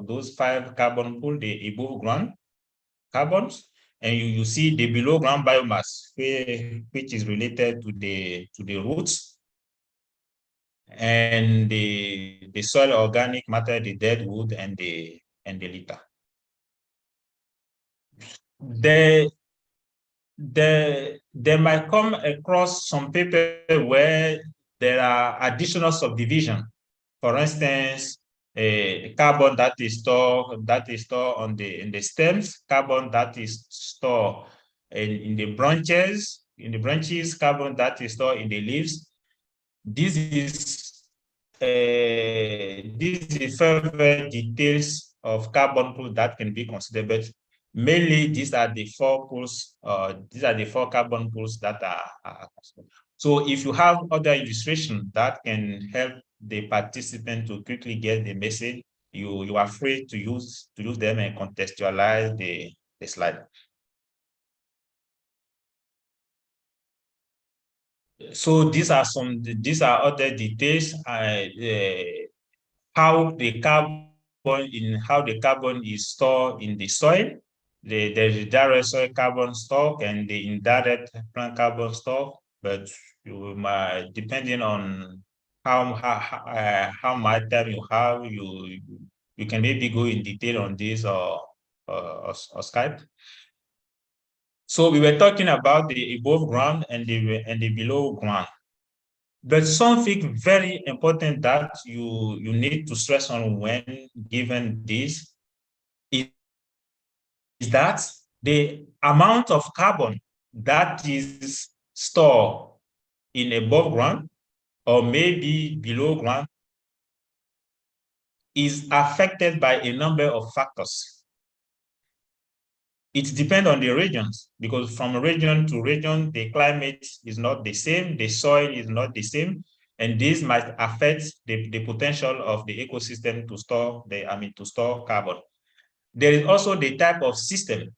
those 5 carbon pools, the above ground carbons, and you see the below ground biomass, which is related to the roots, and the soil organic matter, the dead wood, and the litter. They might come across some paper where there are additional subdivision. For instance, carbon that is stored in the stems, carbon that is stored in the branches, carbon that is stored in the leaves. This is further details of carbon pools that can be considered, but mainly these are the 4 pools. These are the 4 carbon pools that are considered. So if you have other illustration that can help the participant to quickly get the message, you are free to use them and contextualize the slide. So these are other details. How the carbon is stored in the soil. There's the direct soil carbon stock and the indirect plant carbon stock, but you might, depending on how much time you have, you can maybe go in detail on this or Skype. So we were talking about the above ground and the below ground. But something very important that you need to stress on when given this is that the amount of carbon that is stored in above ground or maybe below ground is affected by a number of factors. It depends on the regions, because from region to region, the climate is not the same, the soil is not the same, and this might affect the potential of the ecosystem to store carbon. There is also the type of system.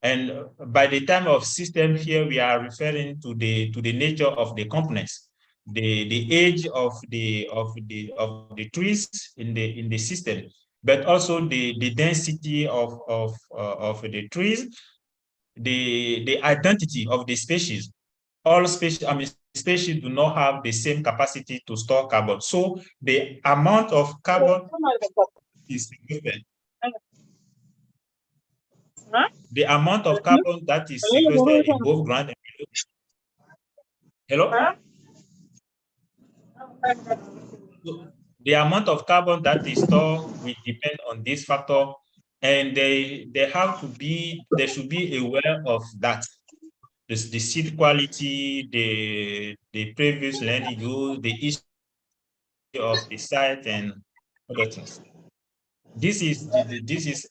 And by the type of system here, we are referring to the nature of the components, the age of the trees in the system, but also the density of the trees, the identity of the species. All species do not have the same capacity to store carbon. So the amount of carbon is significant. The amount of carbon that is sequestered above ground and below. Hello? So the amount of carbon that is stored will depend on this factor, and they should be aware of that. The seed quality, the previous land use, the history of the site, and other things. This is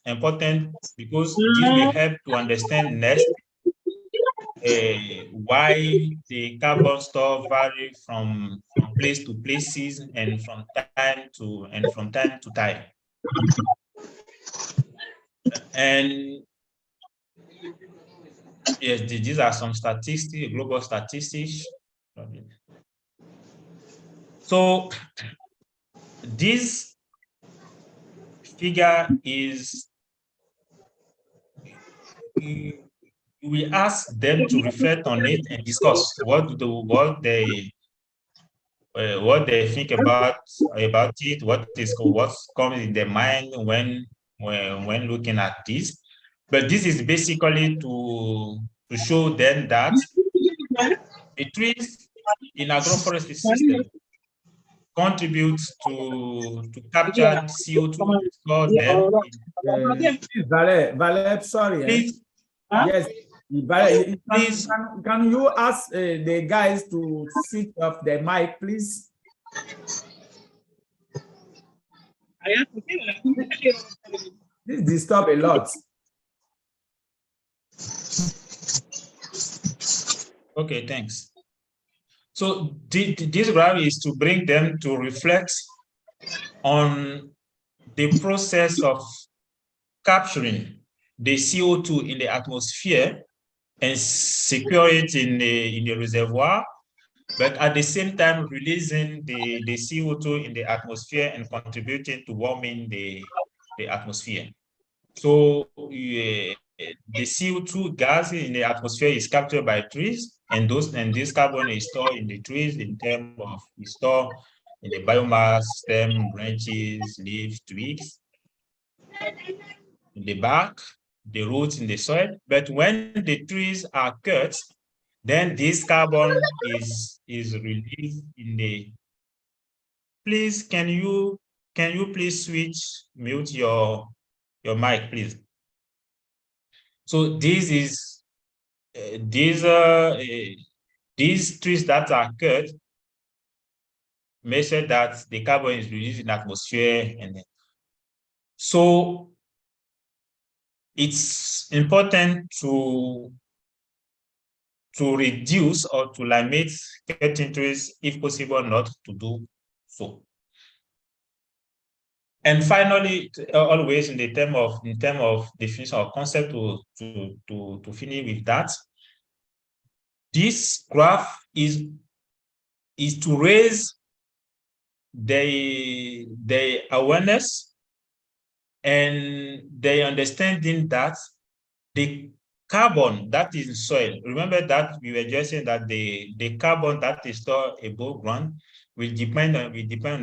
important because this will help to understand next why the carbon store vary from place to places and from time to time. And yes, these are some statistics, global statistics. So this figure is, we ask them to reflect on it and discuss what they think about it, what's coming in their mind when looking at this. But this is basically to show them that the trees in agroforestry system contribute to capture CO2, store them. Valet, sorry. Please, yes, Valet, please. Can you ask the guys to switch off the mic, please? This disturbs a lot. Okay, thanks. So this graph is to bring them to reflect on the process of capturing the CO2 in the atmosphere and secure it in the reservoir, but at the same time releasing the CO2 in the atmosphere and contributing to warming the atmosphere. So the CO2 gas in the atmosphere is captured by trees, and this carbon is stored in the trees in terms of stored in the biomass, stem, branches, leaves, twigs, in the bark, the roots in the soil. But when the trees are cut, then this carbon is released in the. Please, can you please mute your mic, please? So this is these trees that are cut measure that the carbon is released in the atmosphere, and so it's important to reduce or to limit cutting trees if possible not to do so. And finally, always in terms of definition or concept to finish with that, this graph is to raise the awareness and the understanding that the carbon that is in soil, remember that we were just saying that the carbon that is stored above ground will depend on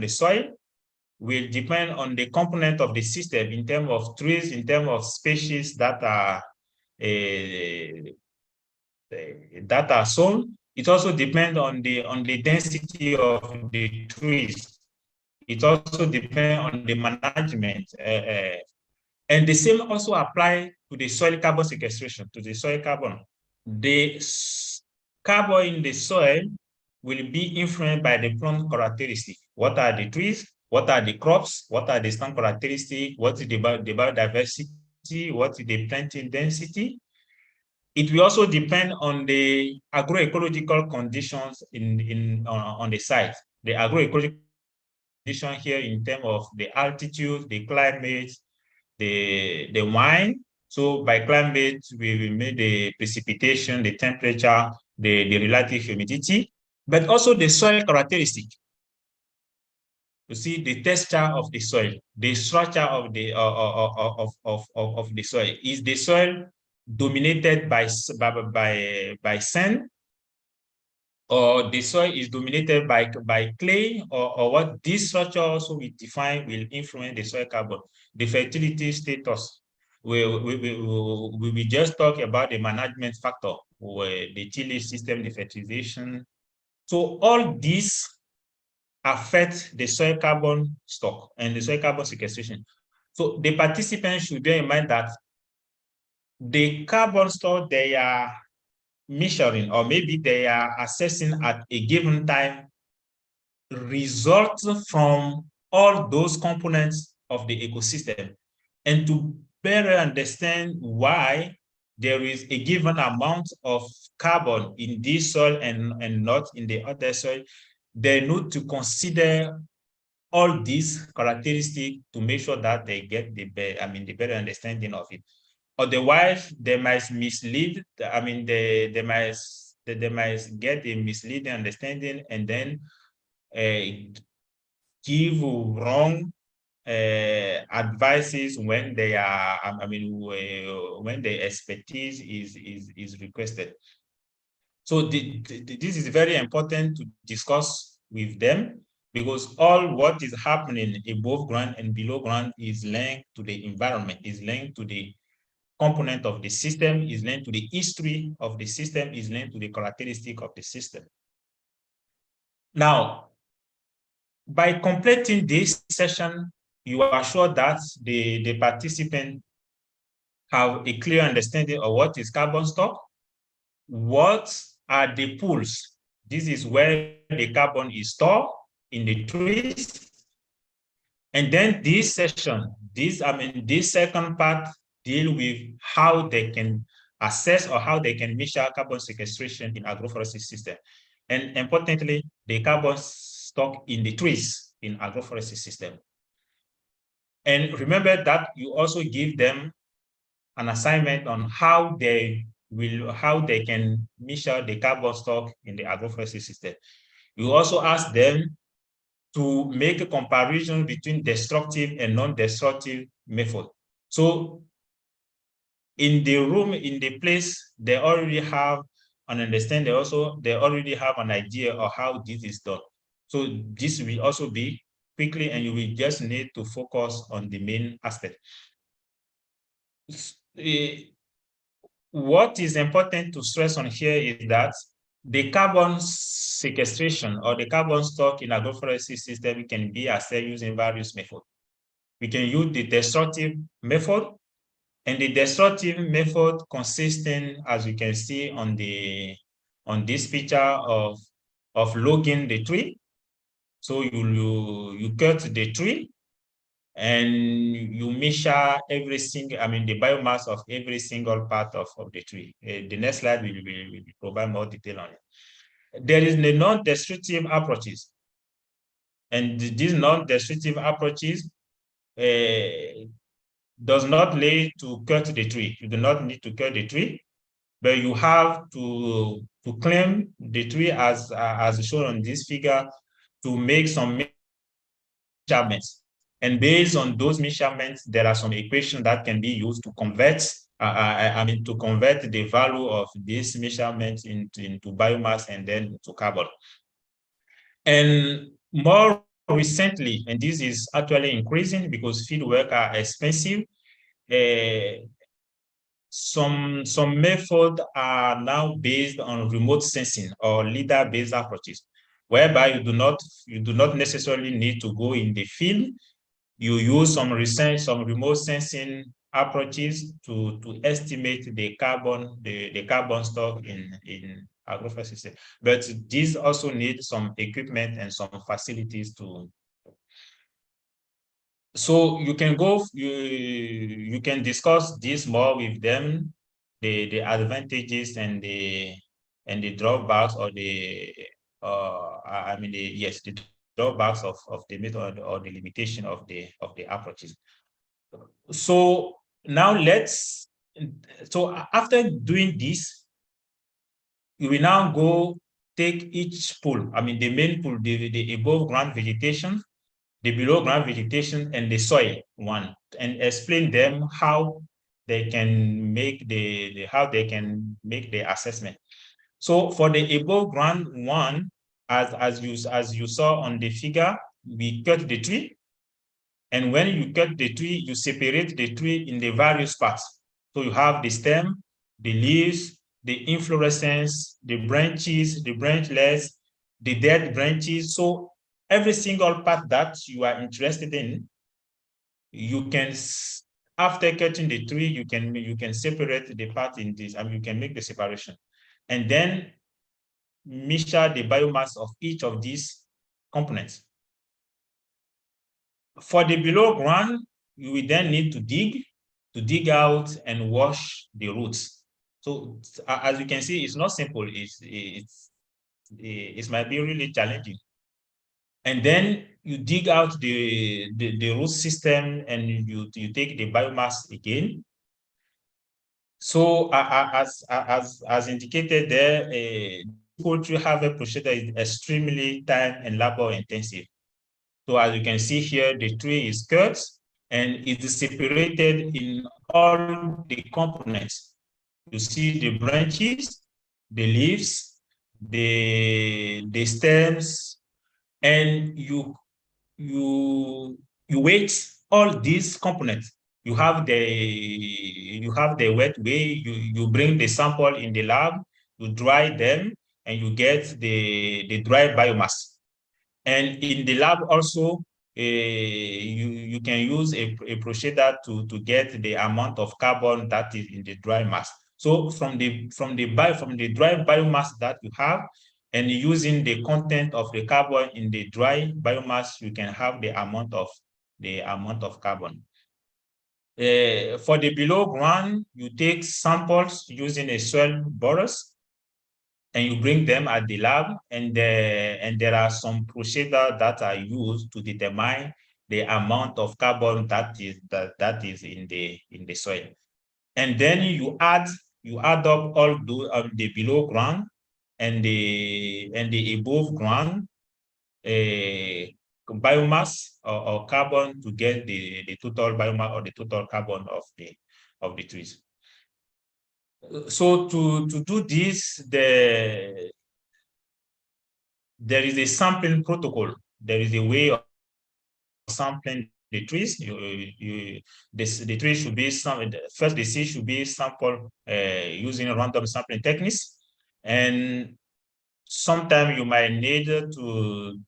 the soil, will depend on the component of the system in terms of trees, in terms of species that are sown. It also depends on the density of the trees. It also depends on the management. And the same also apply to the soil carbon sequestration, to the soil carbon. The carbon in the soil will be influenced by the plant characteristics. What are the trees? What are the crops? What are the stand characteristics? What is the biodiversity? What is the planting density? It will also depend on the agroecological conditions on the site. The agroecological condition here in terms of the altitude, the climate, the wind. So by climate, we will make the precipitation, the temperature, the relative humidity, but also the soil characteristic. You see the texture of the soil, the structure of the soil. Is the soil dominated by sand, or the soil is dominated by clay, or what? This structure also will influence the soil carbon. The fertility status. We just talk about the management factor, the tillage system, the fertilization. So all these affect the soil carbon stock and the soil carbon sequestration. So the participants should bear in mind that the carbon stock they are measuring, or maybe they are assessing at a given time, results from all those components of the ecosystem. And to better understand why there is a given amount of carbon in this soil and not in the other soil, they need to consider all these characteristics to make sure that they get the better understanding of it. Otherwise, they might mislead. They might get a misleading understanding and then give wrong advices when they are. When the expertise is requested. So this is very important to discuss with them, because all what is happening above ground and below ground is linked to the environment, is linked to the component of the system, is linked to the history of the system, is linked to the characteristic of the system. Now, by completing this session, you are sure that the participants have a clear understanding of what is carbon stock, what are the pools. This is where the carbon is stored in the trees. And then this session, this second part deal with how they can assess or how they can measure carbon sequestration in agroforestry system. And importantly, the carbon stock in the trees in agroforestry system. And remember that you also give them an assignment on how they can measure the carbon stock in the agroforestry system. You also ask them to make a comparison between destructive and non-destructive method. So in the room, in the place, they already have an understanding. They already have an idea of how this is done. So this will also be quickly, and you will just need to focus on the main aspect. What is important to stress on here is that the carbon sequestration or the carbon stock in agroforestry system can be assessed using various methods. We can use the destructive method, And the destructive method consisting, as you can see on this picture, of logging the tree. So you cut the tree and you measure every single, the biomass of every single part of the tree. The next slide will provide more detail on it. There is the non-destructive approaches. And these non-destructive approaches does not lead to cut the tree. You do not need to cut the tree, but you have to claim the tree as shown on this figure, to make some measurements. And based on those measurements, there are some equations that can be used to convert, to convert the value of this measurement into biomass and then to carbon. And more recently, and this is actually increasing because field work are expensive, some methods are now based on remote sensing or LiDAR-based approaches, whereby you do not necessarily need to go in the field. You use some remote sensing approaches to estimate the carbon stock in Agroforestry Systems. But these also need some equipment and some facilities to. So you can go, you can discuss this more with them, the advantages and the drawbacks, or the the drawbacks of the method, or the limitation of the approaches. So now after doing this, you will now go take each pool, the main pool, the above ground vegetation, the below ground vegetation, and the soil one, and explain them how they can make the assessment. So for the above ground one, as you saw on the figure, we cut the tree, and when you cut the tree, you separate the tree in the various parts. So you have the stem, the leaves, the inflorescence, the branches, the branchlets, the dead branches. So every single part that you are interested in, you can, after cutting the tree, you can separate the part in this, and you can make the separation, and then measure the biomass of each of these components. For the below ground, you will then need to dig out and wash the roots. So as you can see, it's not simple. It might be really challenging. And then you dig out the root system, and you take the biomass again. So as indicated there, poultry harvest procedure is extremely time and labor intensive. So as you can see here, the tree is cut and it is separated in all the components. You see the branches, the leaves, the stems, and you weight all these components. You have the wet way. You bring the sample in the lab, you dry them, and you get the dry biomass. And in the lab also, you can use a procedure to get the amount of carbon that is in the dry mass. So from the dry biomass that you have, and using the content of the carbon in the dry biomass, you can have the amount of carbon. For the below ground, you take samples using a soil borers, and you bring them at the lab, and there are some procedures that are used to determine the amount of carbon that is in the soil. And then you add up all the below ground and the above ground biomass or carbon to get the total biomass or the total carbon of the trees. So to do this, there is a sampling protocol. There is a way of sampling the trees. The trees should be first. The seed should be sampled using random sampling techniques, and sometimes you might need to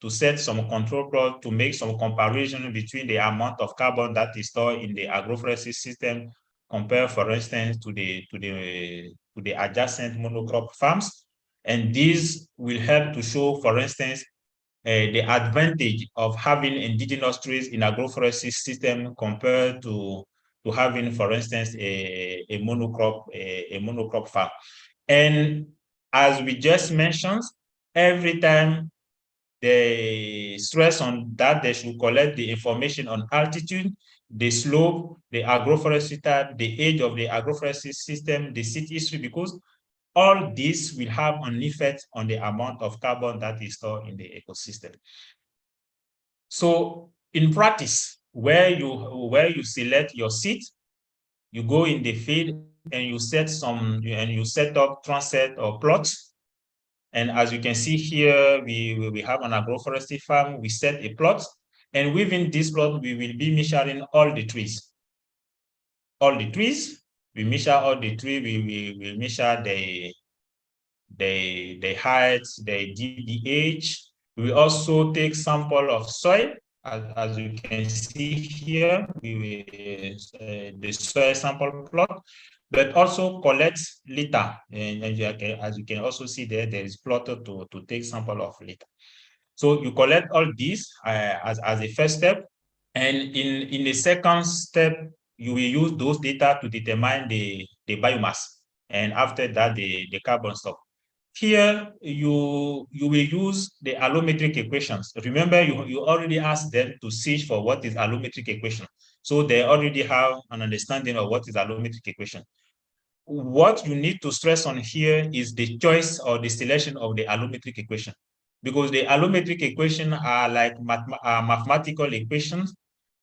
set some control plot to make some comparison between the amount of carbon that is stored in the agroforestry system compared, for instance, to the adjacent monocrop farms. And this will help to show, for instance, the advantage of having indigenous trees in agroforestry system compared to having, for instance, a monocrop farm. And as we just mentioned, every time they stress on that they should collect the information on altitude, the slope, the agroforestry type, the age of the agroforestry system, the seed history, because all this will have an effect on the amount of carbon that is stored in the ecosystem. So in practice, where you select your seed, you go in the field and you set up transit or plots. And as you can see here, we have an agroforestry farm, we set a plot, and within this plot, we will be measuring all the trees. All the trees, we measure all the trees, we measure the height, the DBH. We also take sample of soil, as you can see here, the soil sample plot, but also collect litter. And as you can also see there is plotted to take sample of litter. So you collect all these as a first step. And in the second step, you will use those data to determine the biomass. And after that, the carbon stock. Here, you will use the allometric equations. Remember, you already asked them to search for what is allometric equation. So they already have an understanding of what is allometric equation. What you need to stress on here is the choice or the selection of the allometric equation, because the allometric equation are like mathematical equations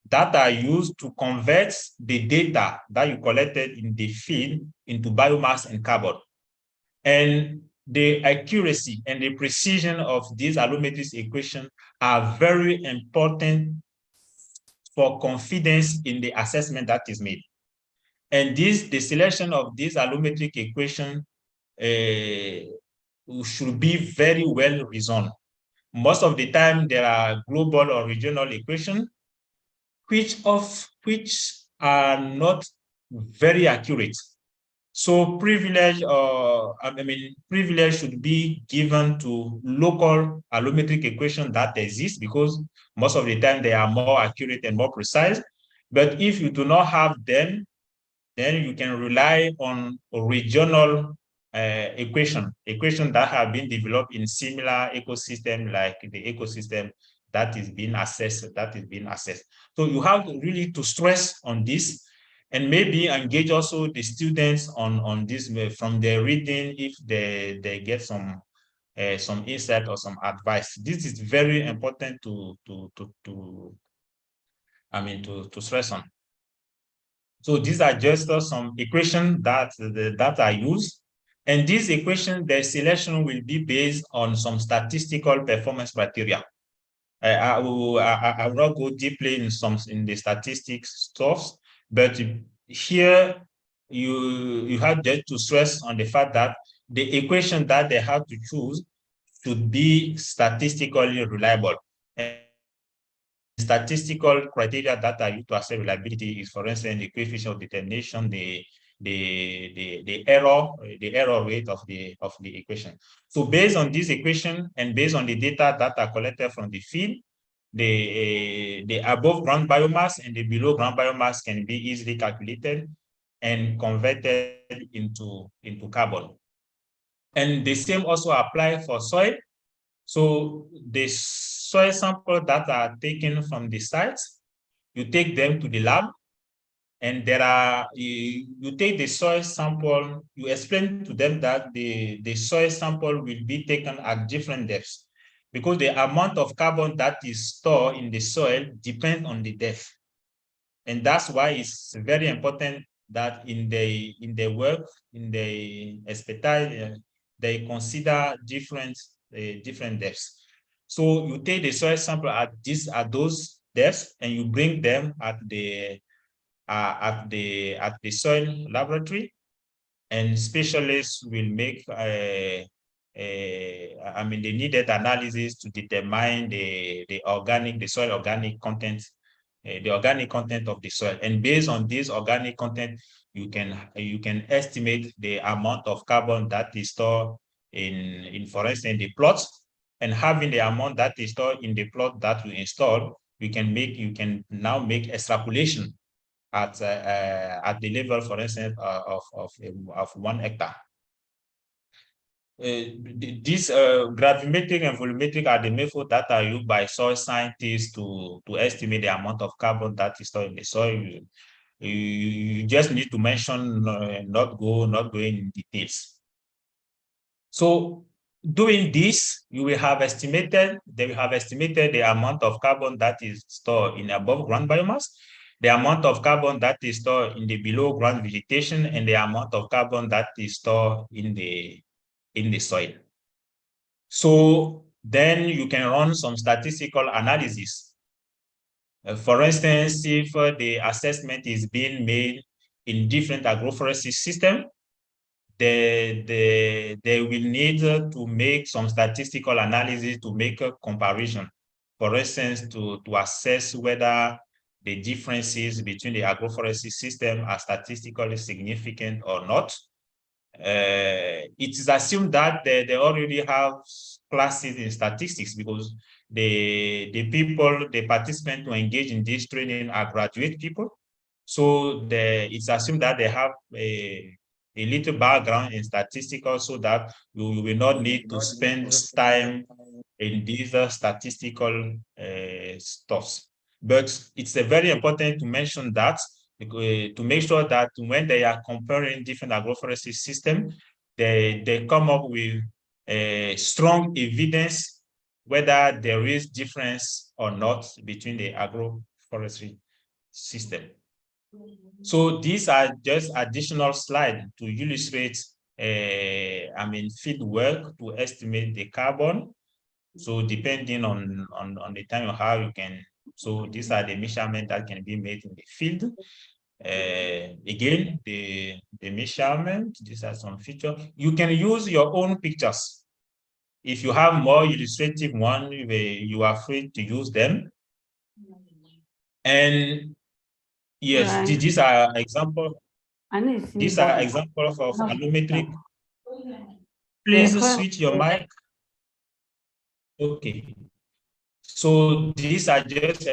that are used to convert the data that you collected in the field into biomass and carbon. And the accuracy and the precision of these allometric equations are very important for confidence in the assessment that is made. And the selection of this allometric equation should be very well reasoned. Most of the time, there are global or regional equations, which are not very accurate. So privilege should be given to local allometric equations that exist, because most of the time they are more accurate and more precise. But if you do not have them, then you can rely on regional equations that have been developed in similar ecosystem, like the ecosystem that is being assessed. So you have really to stress on this, and maybe engage also the students on this from their reading if they get some insight or some advice. This is very important to stress on. So these are just some equations that are used. And these equations, their selection will be based on some statistical performance criteria. I will not go deeply in the statistics stuff, but here you have just to stress on the fact that the equation that they have to choose should be statistically reliable. And statistical criteria that are used to assess reliability is, for instance, the coefficient of determination, the error rate of the equation. So based on this equation and based on the data that are collected from the field, the above ground biomass and the below ground biomass can be easily calculated and converted into carbon. And the same also apply for soil. So the soil sample that are taken from the sites, you take them to the lab, and you take the soil sample, you explain to them that the soil sample will be taken at different depths, because the amount of carbon that is stored in the soil depends on the depth. And that's why it's very important that in the work, in the expertise, they consider different depths. So you take the soil sample at those depths, and you bring them at the soil laboratory, and specialists will make I mean, the needed analysis to determine the soil organic content, the organic content of the soil. And based on this organic content, you can estimate the amount of carbon that is stored in for instance, the plot. And having the amount that is stored in the plot that you install, you can now make extrapolation at the level, for instance, of 1 hectare. These gravimetric and volumetric are the methods that are used by soil scientists to estimate the amount of carbon that is stored in the soil. You just need to mention, not go in details. So doing this, they will have estimated the amount of carbon that is stored in above ground biomass, the amount of carbon that is stored in the below ground vegetation, and the amount of carbon that is stored in the soil. So then you can run some statistical analysis. For instance, if the assessment is being made in different agroforestry systems, they will need to make some statistical analysis to make a comparison. For instance, to assess whether the differences between the agroforestry system are statistically significant or not. It is assumed that they already have classes in statistics because the participants who engage in this training are graduate people. So it's assumed that they have a little background in statistics so that you will not need to spend time in these statistical stuffs. But it's very important to mention that to make sure that when they are comparing different agroforestry systems, they come up with strong evidence whether there is difference or not between the agroforestry system. So these are just additional slides to illustrate, field work to estimate the carbon. So depending on the time you have, you can. So these are the measurements that can be made in the field. Again, the measurement, these are some features. You can use your own pictures. If you have more illustrative one, you are free to use them. And yes, right. These are examples. These are examples of allometric. Please switch your mic. Okay. So these are just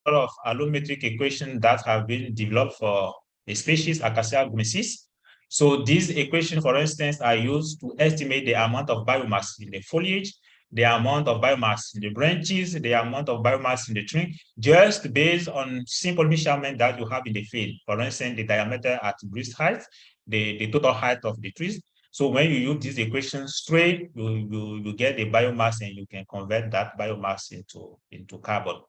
of allometric equations that have been developed for the species Acacia gummensis. So these equations, for instance, are used to estimate the amount of biomass in the foliage, the amount of biomass in the branches, the amount of biomass in the trunk, just based on simple measurement that you have in the field. For instance, the diameter at breast height, the total height of the trees. So when you use these equations straight, you get the biomass and you can convert that biomass into carbon.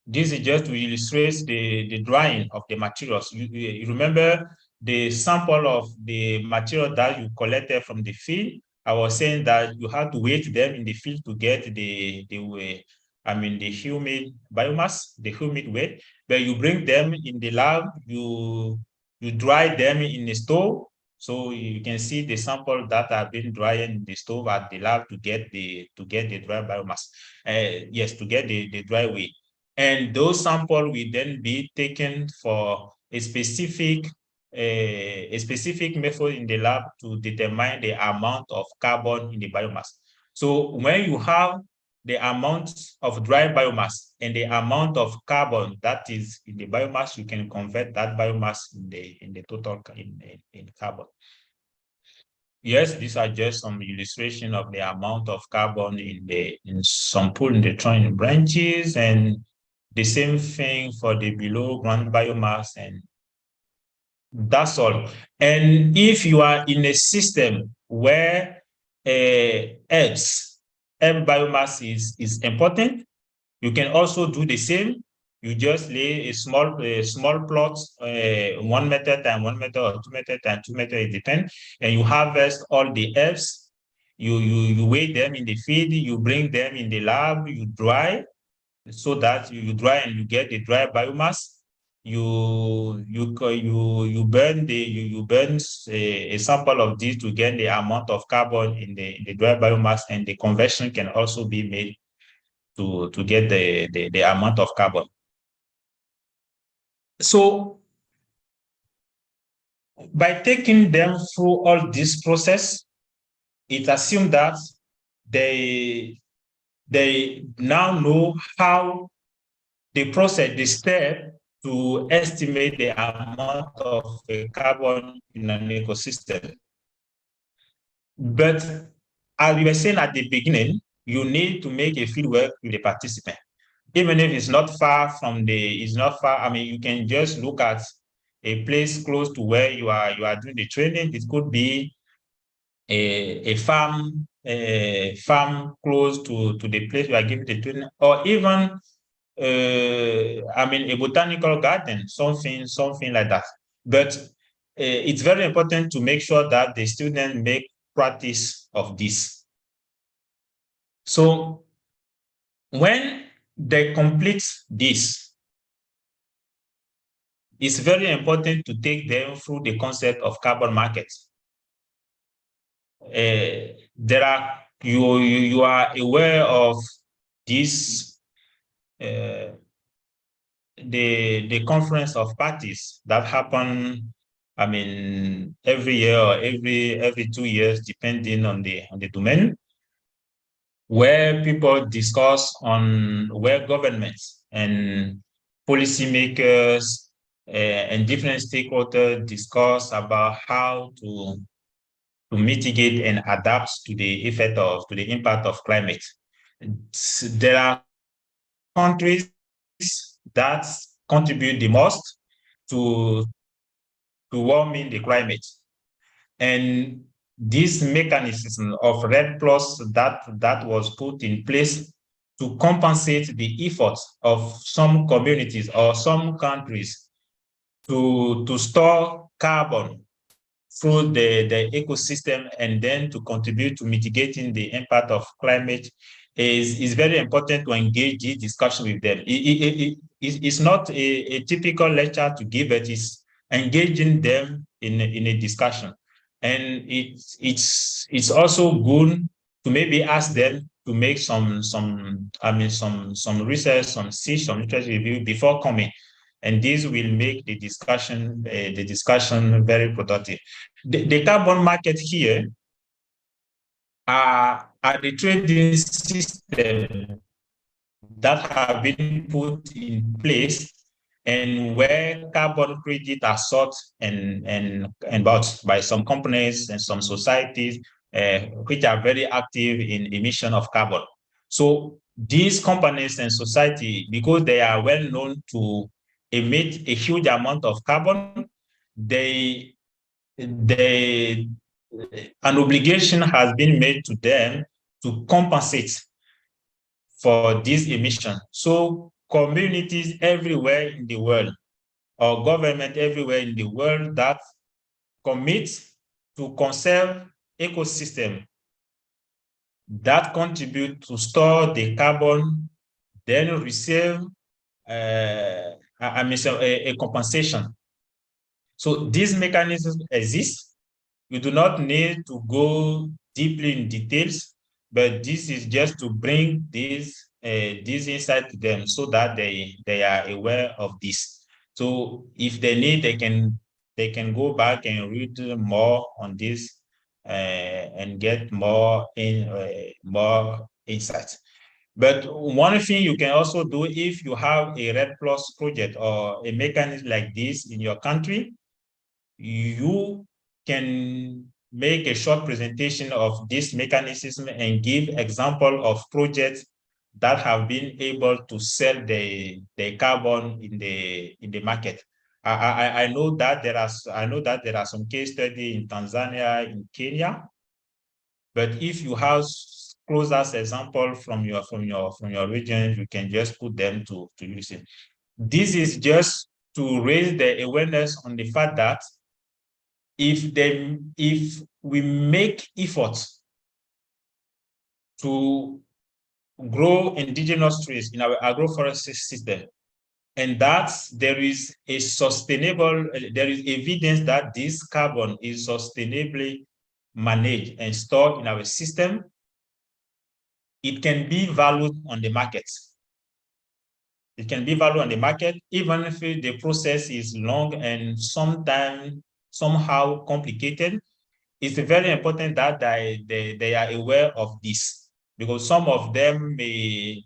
This is just to illustrate the drying of the materials. You remember the sample of the material that you collected from the field. I was saying that you have to wait them in the field to get the humid biomass, the humid weight. But you bring them in the lab, you dry them in the stove. So you can see the sample that have been drying in the stove at the lab to get the dry biomass. Yes, to get the dry weight. And those samples will then be taken for a specific method in the lab to determine the amount of carbon in the biomass. So when you have the amount of dry biomass and the amount of carbon that is in the biomass, you can convert that biomass in the total in carbon. Yes, these are just some illustration of the amount of carbon in some pool in the trunk branches, and the same thing for the below ground biomass, and that's all. And if you are in a system where herb biomass is important, you can also do the same. You just lay a small plot, 1 meter times 1 meter or 2 meter times 2 meter, it depends, and you harvest all the herbs. You weigh them in the field, you bring them in the lab, you dry, so that you dry and you get the dry biomass. you burn a sample of this to get the amount of carbon in the dry biomass, and the conversion can also be made to get the amount of carbon. So by taking them through all this process, it assumes that they now know how the process, the step to estimate the amount of carbon in an ecosystem. But as we were saying at the beginning, you need to make a fieldwork with the participant. Even if it's not far, I mean, you can just look at a place close to where you are doing the training. It could be a farm close to the place you are giving the training, or even I mean, a botanical garden, something like that. But it's very important to make sure that the students make practice of this. So when they complete this, it's very important to take them through the concept of carbon markets. You are aware of this, the conference of parties that happen, I mean, every year or every 2 years, depending on the domain, where people discuss on where governments and policymakers and different stakeholders discuss about how to mitigate and adapt to the impact of climate. There are countries that contribute the most to warming the climate. And this mechanism of REDD+ that was put in place to compensate the efforts of some communities or some countries to store carbon through the ecosystem, and then to contribute to mitigating the impact of climate is very important to engage in discussion with them. It's not a typical lecture to give, it is engaging them in a discussion. And it's also good to maybe ask them to make some research, some research review before coming. And this will make the discussion very productive. The carbon market here are the trading system that have been put in place, and where carbon credits are sought and bought by some companies and some societies which are very active in emission of carbon. So these companies and society, because they are well known to emit a huge amount of carbon, an obligation has been made to them to compensate for this emission. So communities everywhere in the world, or government everywhere in the world that commit to conserve ecosystem that contribute to store the carbon, then receive a compensation. So these mechanisms exist. You do not need to go deeply in details, but this is just to bring this insight to them so that they are aware of this. So if they need, they can go back and read more on this and get more insights. But one thing you can also do, if you have a REDD+ project or a mechanism like this in your country, you can make a short presentation of this mechanism and give example of projects that have been able to sell the carbon in the market. I know that there are some case studies in Tanzania, in Kenya, but if you have closest example from your region, you can just put them to use it. This is just to raise the awareness on the fact that if we make efforts to grow indigenous trees in our agroforestry system, and that there is evidence that this carbon is sustainably managed and stored in our system. It can be valued on the market. It can be valued on the market, even if the process is long and sometimes somehow complicated. It's very important that they are aware of this, because some of them may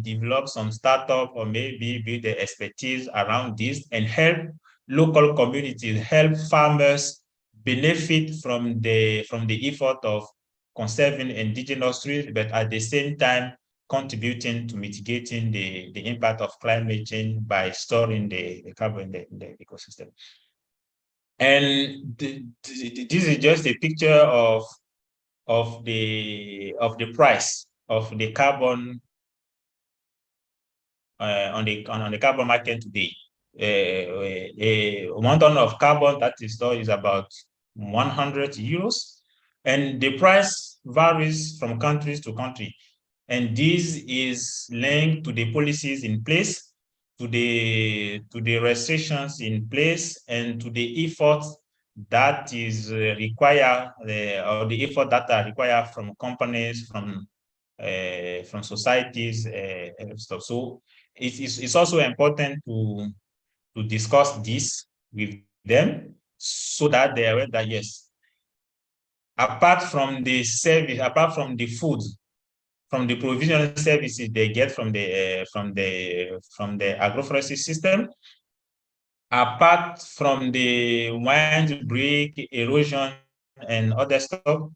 develop some startup or maybe build the expertise around this and help local communities, help farmers benefit from the effort of conserving indigenous trees, but at the same time contributing to mitigating the impact of climate change by storing the carbon in the ecosystem. And this is just a picture of the price of the carbon on the carbon market today. A 1 ton of carbon that is stored is about 100 euros, and the price varies from countries to country. And this is linked to the policies in place, to the restrictions in place, and to the efforts that is required, or the effort that are required from companies, from societies, and stuff. So it's also important to discuss this with them, so that they are aware that yes, apart from the service, apart from the food, from the provisional services they get from the agroforestry system, apart from the wind break, erosion, and other stuff,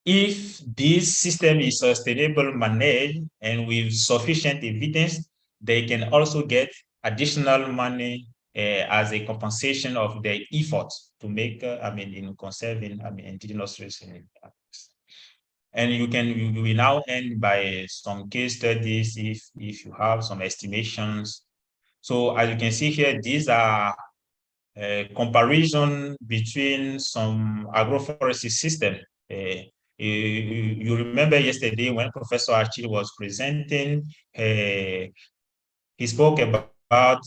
if this system is sustainable managed and with sufficient evidence, they can also get additional money as a compensation of their efforts to make, in conserving, indigenous trees. And we will now end by some case studies if you have some estimations. So as you can see here, these are a comparison between some agroforestry system. You remember yesterday when Professor Archie was presenting, he spoke about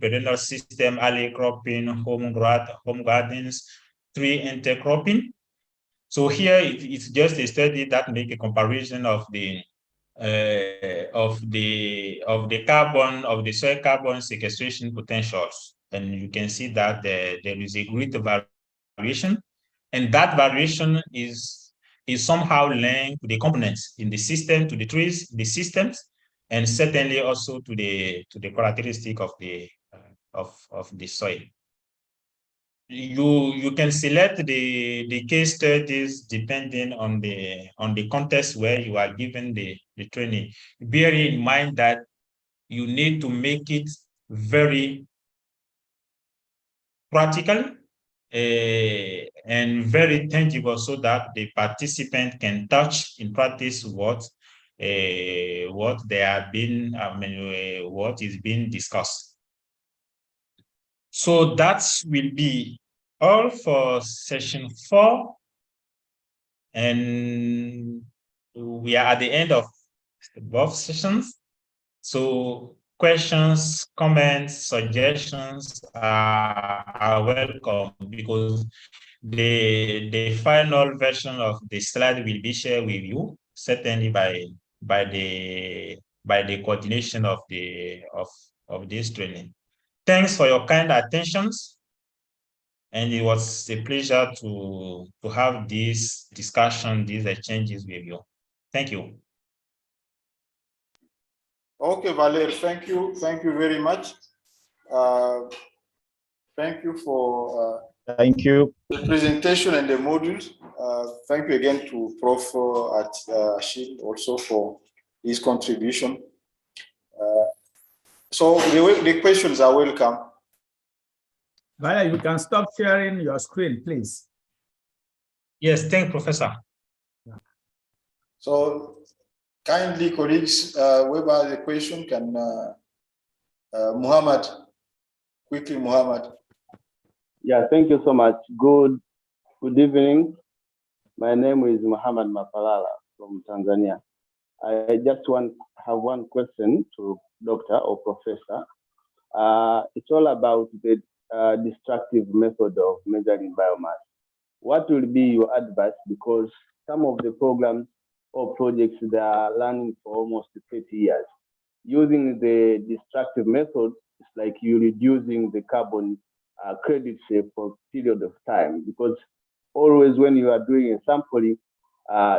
perennial system, alley cropping, home gardens, tree intercropping. So here it's just a study that makes a comparison of the carbon, of the soil carbon sequestration potentials, and you can see that there is a great variation, and that variation is somehow linked to the components in the system, to the trees, the systems, and certainly also to the characteristic of the soil. You can select the case studies depending on the context where you are given the training. Bearing in mind that you need to make it very practical and very tangible, so that the participant can touch in practice what they have been, what is being discussed. So that will be all for session 4. And we are at the end of both sessions. So questions, comments, suggestions are welcome, because the final version of the slide will be shared with you, certainly by the coordination of this training. Thanks for your kind attentions, and it was a pleasure to have this discussion, these exchanges with you. Thank you. Okay, Valer, thank you very much. Thank you for the presentation and the modules. Thank you again to Prof. Achille also for his contribution. So the questions are welcome. Valer, you can stop sharing your screen, please. Yes, thank you, Professor. So kindly, colleagues, whoever has a question can, Muhammad, quickly, Muhammad. Yeah, thank you so much. Good evening. My name is Muhammad Mapalala from Tanzania. I just have one question to Doctor or Professor. It's all about the destructive method of measuring biomass. What will be your advice? Because some of the programs or projects, they are running for almost 30 years. Using the destructive method, it's like you're reducing the carbon credits for a period of time, because always when you are doing a sampling,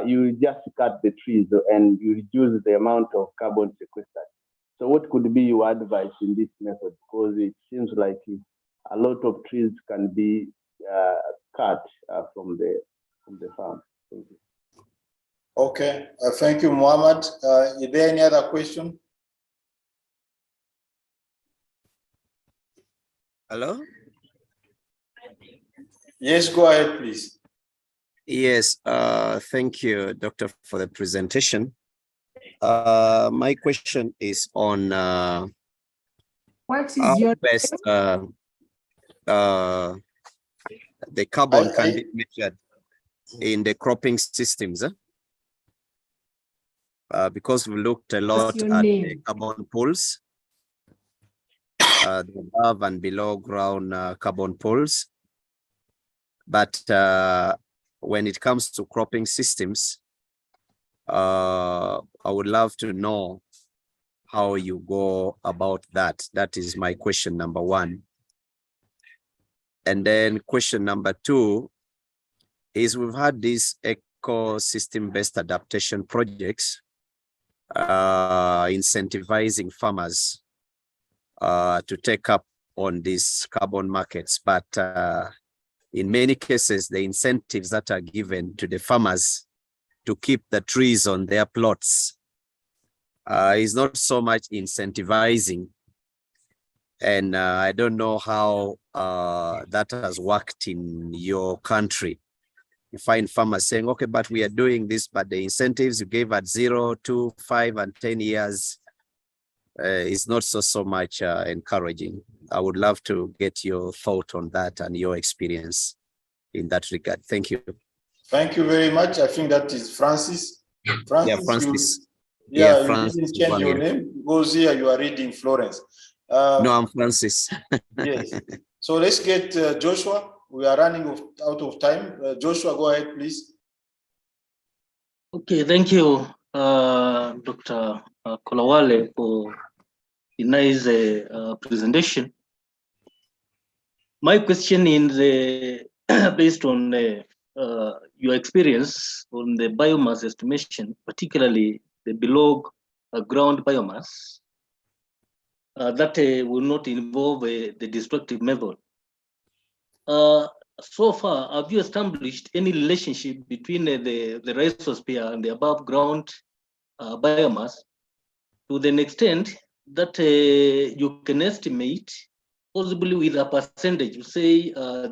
you just cut the trees and you reduce the amount of carbon sequestered. So what could be your advice in this method? Because it seems like a lot of trees can be cut from the farm. Thank you. Okay, thank you, Mohammed. Is there any other question? Hello? Yes, go ahead, please. Yes, thank you, Doctor, for the presentation. My question is on What is how your best the carbon can be measured in the cropping systems. Because we looked a lot at the carbon pools, the above and below ground carbon pools. But when it comes to cropping systems, I would love to know how you go about that. That is my question number one. And then question number two is, we've had these ecosystem-based adaptation projects incentivizing farmers to take up on these carbon markets. But in many cases, the incentives that are given to the farmers to keep the trees on their plots is not so much incentivizing. And I don't know how that has worked in your country. You find farmers saying, okay, but we are doing this, but the incentives you gave at 0, 2, 5, and 10 years is not so much encouraging. I would love to get your thought on that and your experience in that regard. Thank you. Thank you very much. I think that is Francis. Yeah, Francis. You Francis didn't change your name because here you are reading Florence. No, I'm Francis. Yes. So let's get Joshua. We are running out of time. Joshua, go ahead, please. Okay, thank you, Dr. Kolawale, for the nice presentation. My question is based on your experience on the biomass estimation, particularly the below ground biomass, that will not involve the destructive method. So far, have you established any relationship between the rhizosphere and the above ground biomass to the extent that you can estimate, possibly with a percentage? You say, I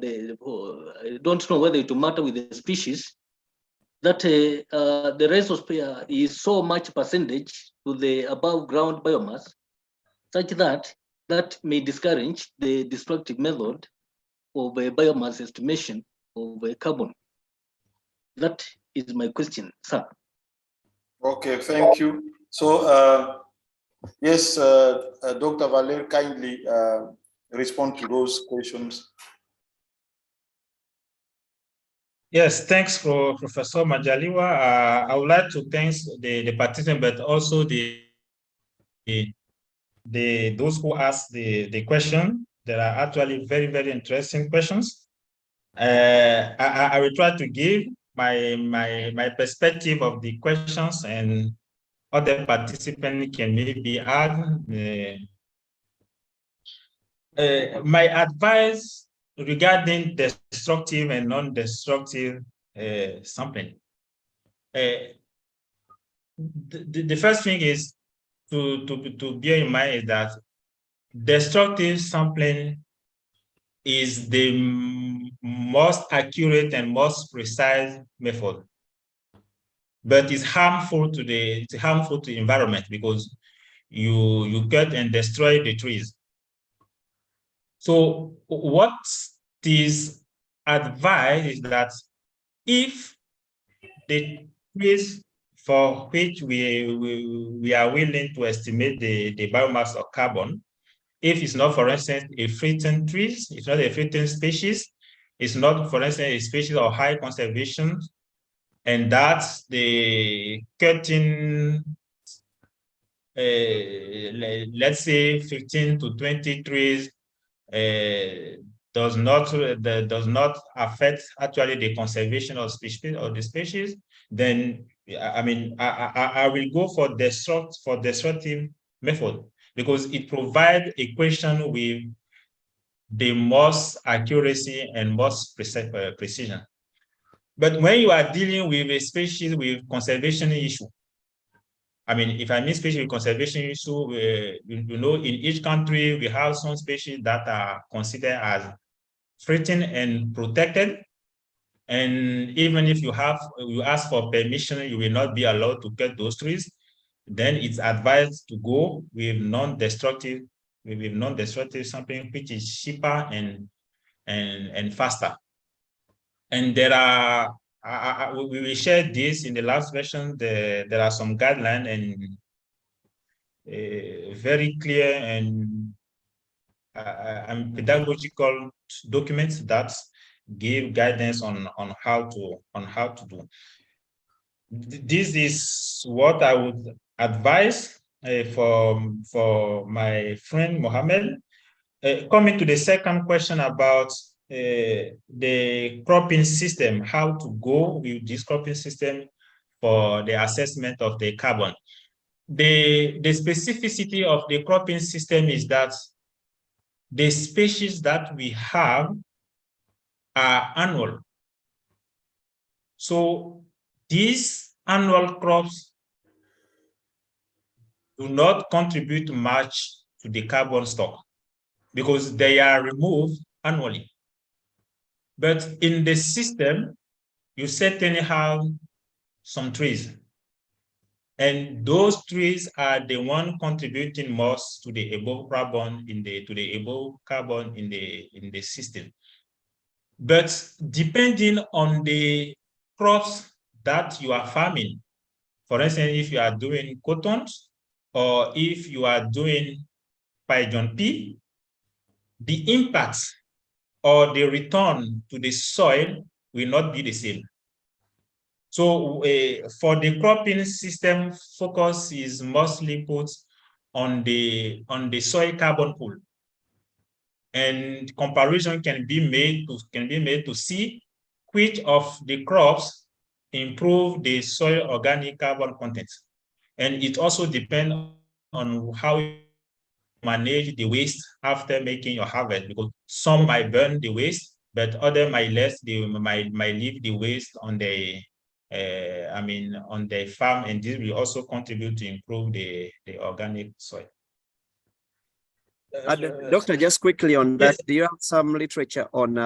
don't know whether it will matter with the species, that the rhizosphere is so much percentage to the above ground biomass, such that that may discourage the destructive method of a biomass estimation of a carbon. That is my question, sir. Okay, thank you. So, yes, Dr. Valer, kindly respond to those questions. Yes, thanks for Professor Majaliwa. I would like to thank the participants, but also those who asked the question. There are actually very, very interesting questions. I will try to give my perspective of the questions, and other participants can maybe add. My advice regarding destructive and non-destructive sampling. The first thing is to bear in mind is that destructive sampling is the most accurate and most precise method, but it's harmful to the environment because you cut and destroy the trees. So what is advised is that if the trees for which we are willing to estimate the biomass of carbon. If it's not, for instance, a fruiting trees, it's not a fruiting species, it's not, for instance, a species of high conservation, and that's the cutting, let's say 15 to 20 trees does not affect actually the conservation of species or the species, then I mean I will go for destructive method, because it provides a question with the most accuracy and most precision. But when you are dealing with a species with conservation issue, I mean, if I mean species with conservation issue, you know, in each country, we have some species that are considered as threatened and protected. And even if you ask for permission, you will not be allowed to cut those trees. Then it's advised to go with non-destructive something which is cheaper and faster. And there are, we will share this in the last version. There are some guidelines and very clear and pedagogical documents that give guidance on how to do. This is what I would advise for my friend Mohammed. Coming to the second question about the cropping system, how to go with this cropping system for the assessment of the carbon. The specificity of the cropping system is that the species that we have are annual. So these annual crops do not contribute much to the carbon stock because they are removed annually. But in the system, you certainly have some trees. And those trees are the one contributing most to the above carbon in the system. But depending on the crops that you are farming, for instance, if you are doing cotton or if you are doing pigeon pea, the impact or the return to the soil will not be the same. So for the cropping system, focus is mostly put on the soil carbon pool, and comparison can be made to see which of the crops improve the soil organic carbon content, and it also depends on how you manage the waste after making your harvest, because some might burn the waste, but others might leave the waste on the on the farm, and this will also contribute to improve the organic soil. Doctor, just quickly on that, yes. Do you have some literature on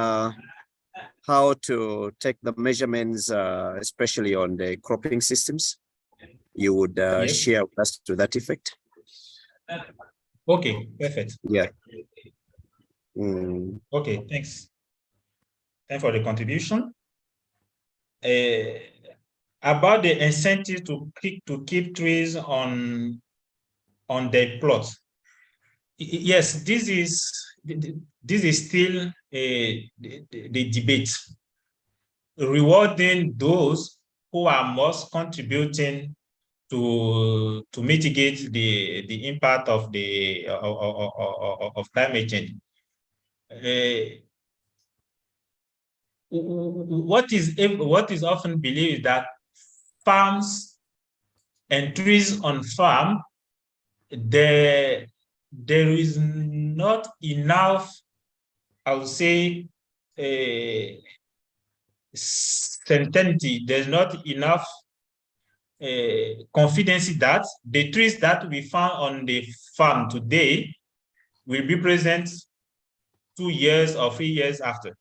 how to take the measurements, especially on the cropping systems? You would yes. share with us to that effect? Okay, perfect. Yeah. Okay, thanks. Thanks for the contribution. About the incentive to keep trees on the plots. Yes, this is still the debate. Rewarding those who are most contributing to mitigate the impact of the of climate change. What is often believed is that farms and trees on farm, there is not enough, I would say, certainty. There's not enough confidence that the trees that we found on the farm today will be present 2 years or 3 years after.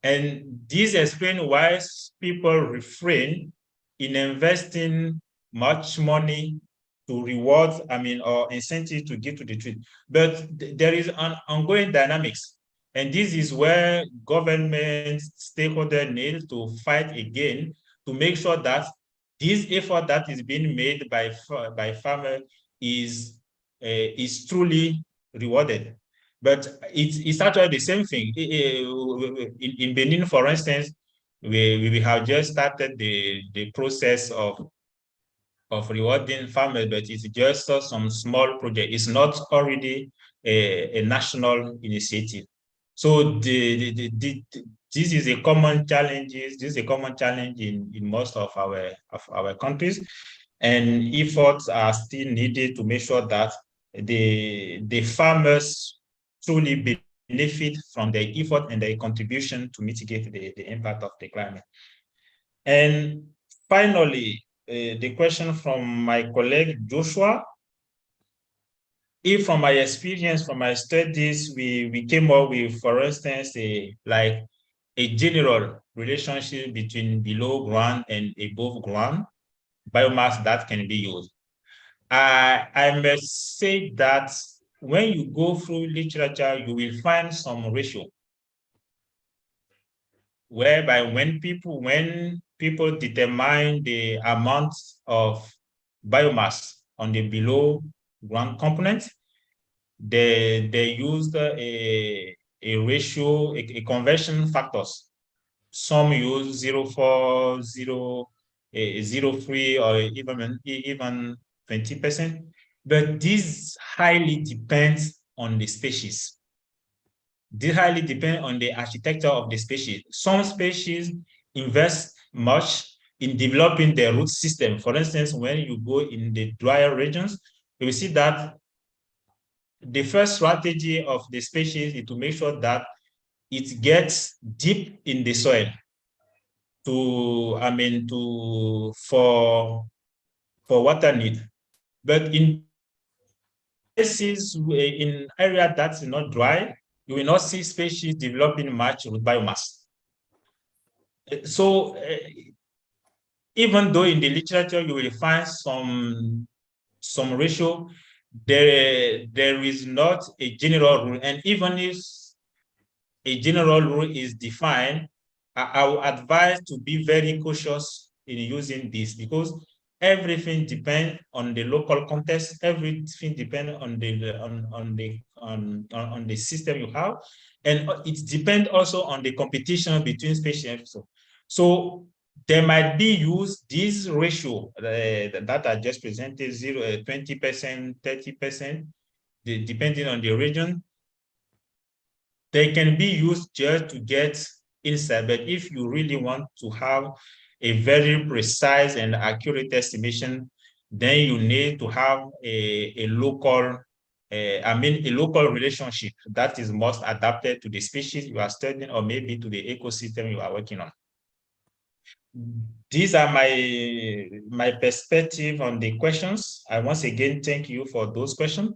And this explains why people refrain in investing much money to reward, or incentive to give to the tree. But there is an ongoing dynamics. And this is where government stakeholders need to fight again to make sure that this effort that is being made by farmers is truly rewarded. But it's actually the same thing. In Benin, for instance, we have just started the process of rewarding farmers, but it's just some small project. It's not already a national initiative. So this is a common challenge. This is a common challenge in most of our countries, and efforts are still needed to make sure that the farmers truly benefit from their effort and their contribution to mitigate the impact of the climate. And finally, the question from my colleague Joshua. If from my experience, from my studies, we came up with, for instance, like a general relationship between below ground and above ground biomass that can be used. I must say that when you go through literature, you will find some ratio whereby when people determine the amount of biomass on the below ground component, they used a ratio, a conversion factors. Some use 0.4, 0.3, or even 20%. But this highly depends on the species. This highly depends on the architecture of the species. Some species invest much in developing their root system. For instance, when you go in the drier regions, you will see that the first strategy of the species is to make sure that it gets deep in the soil for water need. But in places, in area that's not dry, you will not see species developing much with biomass. So even though in the literature you will find some ratio, there is not a general rule. And even if a general rule is defined, I would advise to be very cautious in using this, because everything depends on the local context. Everything depends on the system you have, and it depends also on the competition between species. So there might be used this ratio that I just presented, 20%, 30%, depending on the region. They can be used just to get insight, but if you really want to have a very precise and accurate estimation, then you need to have a local relationship that is most adapted to the species you are studying, or maybe to the ecosystem you are working on. These are my perspective on the questions. I once again thank you for those questions.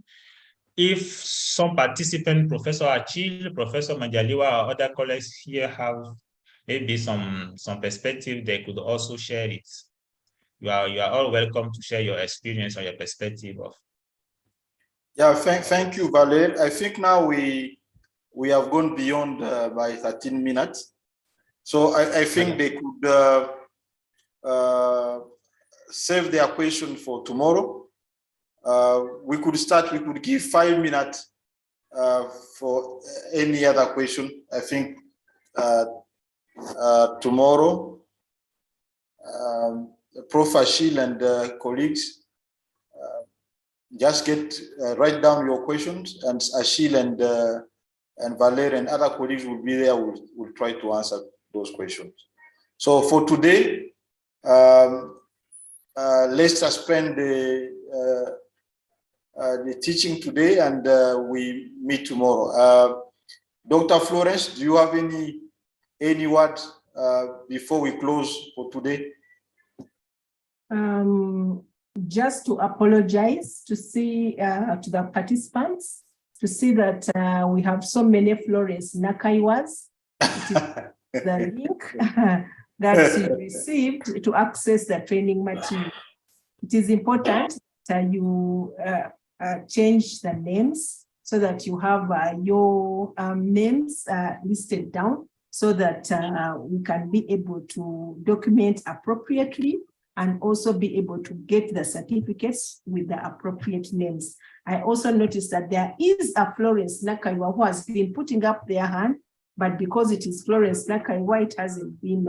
If some participant, Professor Achille, Professor Manjaliwa, or other colleagues here have maybe some perspective, they could also share it. You are all welcome to share your experience or your perspective of. Yeah, thank you, Valer. I think now we have gone beyond by 13 minutes. So I think they could save their question for tomorrow. We could give 5 minutes for any other question. I think tomorrow, Prof. Achille and colleagues, just write down your questions, and Achille and Valer and other colleagues will be there. Will try to answer those questions. So for today, let's suspend the teaching today, and we meet tomorrow. Dr. Florence, do you have any word before we close for today? Just to apologize to the participants, to see that we have so many Florence Nakaiwas. It is the link that you received to access the training material. It is important that you change the names so that you have your names listed down, so that we can be able to document appropriately and also be able to get the certificates with the appropriate names. I also noticed that there is a Florence Nakaiwa who has been putting up their hand, but because it is Florence Nakaiwa, it hasn't been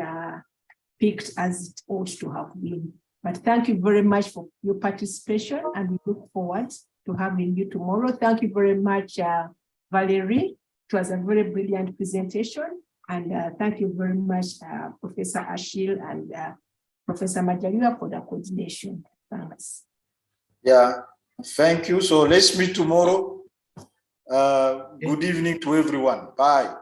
picked as it ought to have been. But thank you very much for your participation, and we look forward to having you tomorrow. Thank you very much, Valerie. It was a very brilliant presentation. And thank you very much, Professor Ashil and Professor Majaliwa for the coordination. Thanks. Yeah, thank you. So let's meet tomorrow. Good evening to everyone. Bye.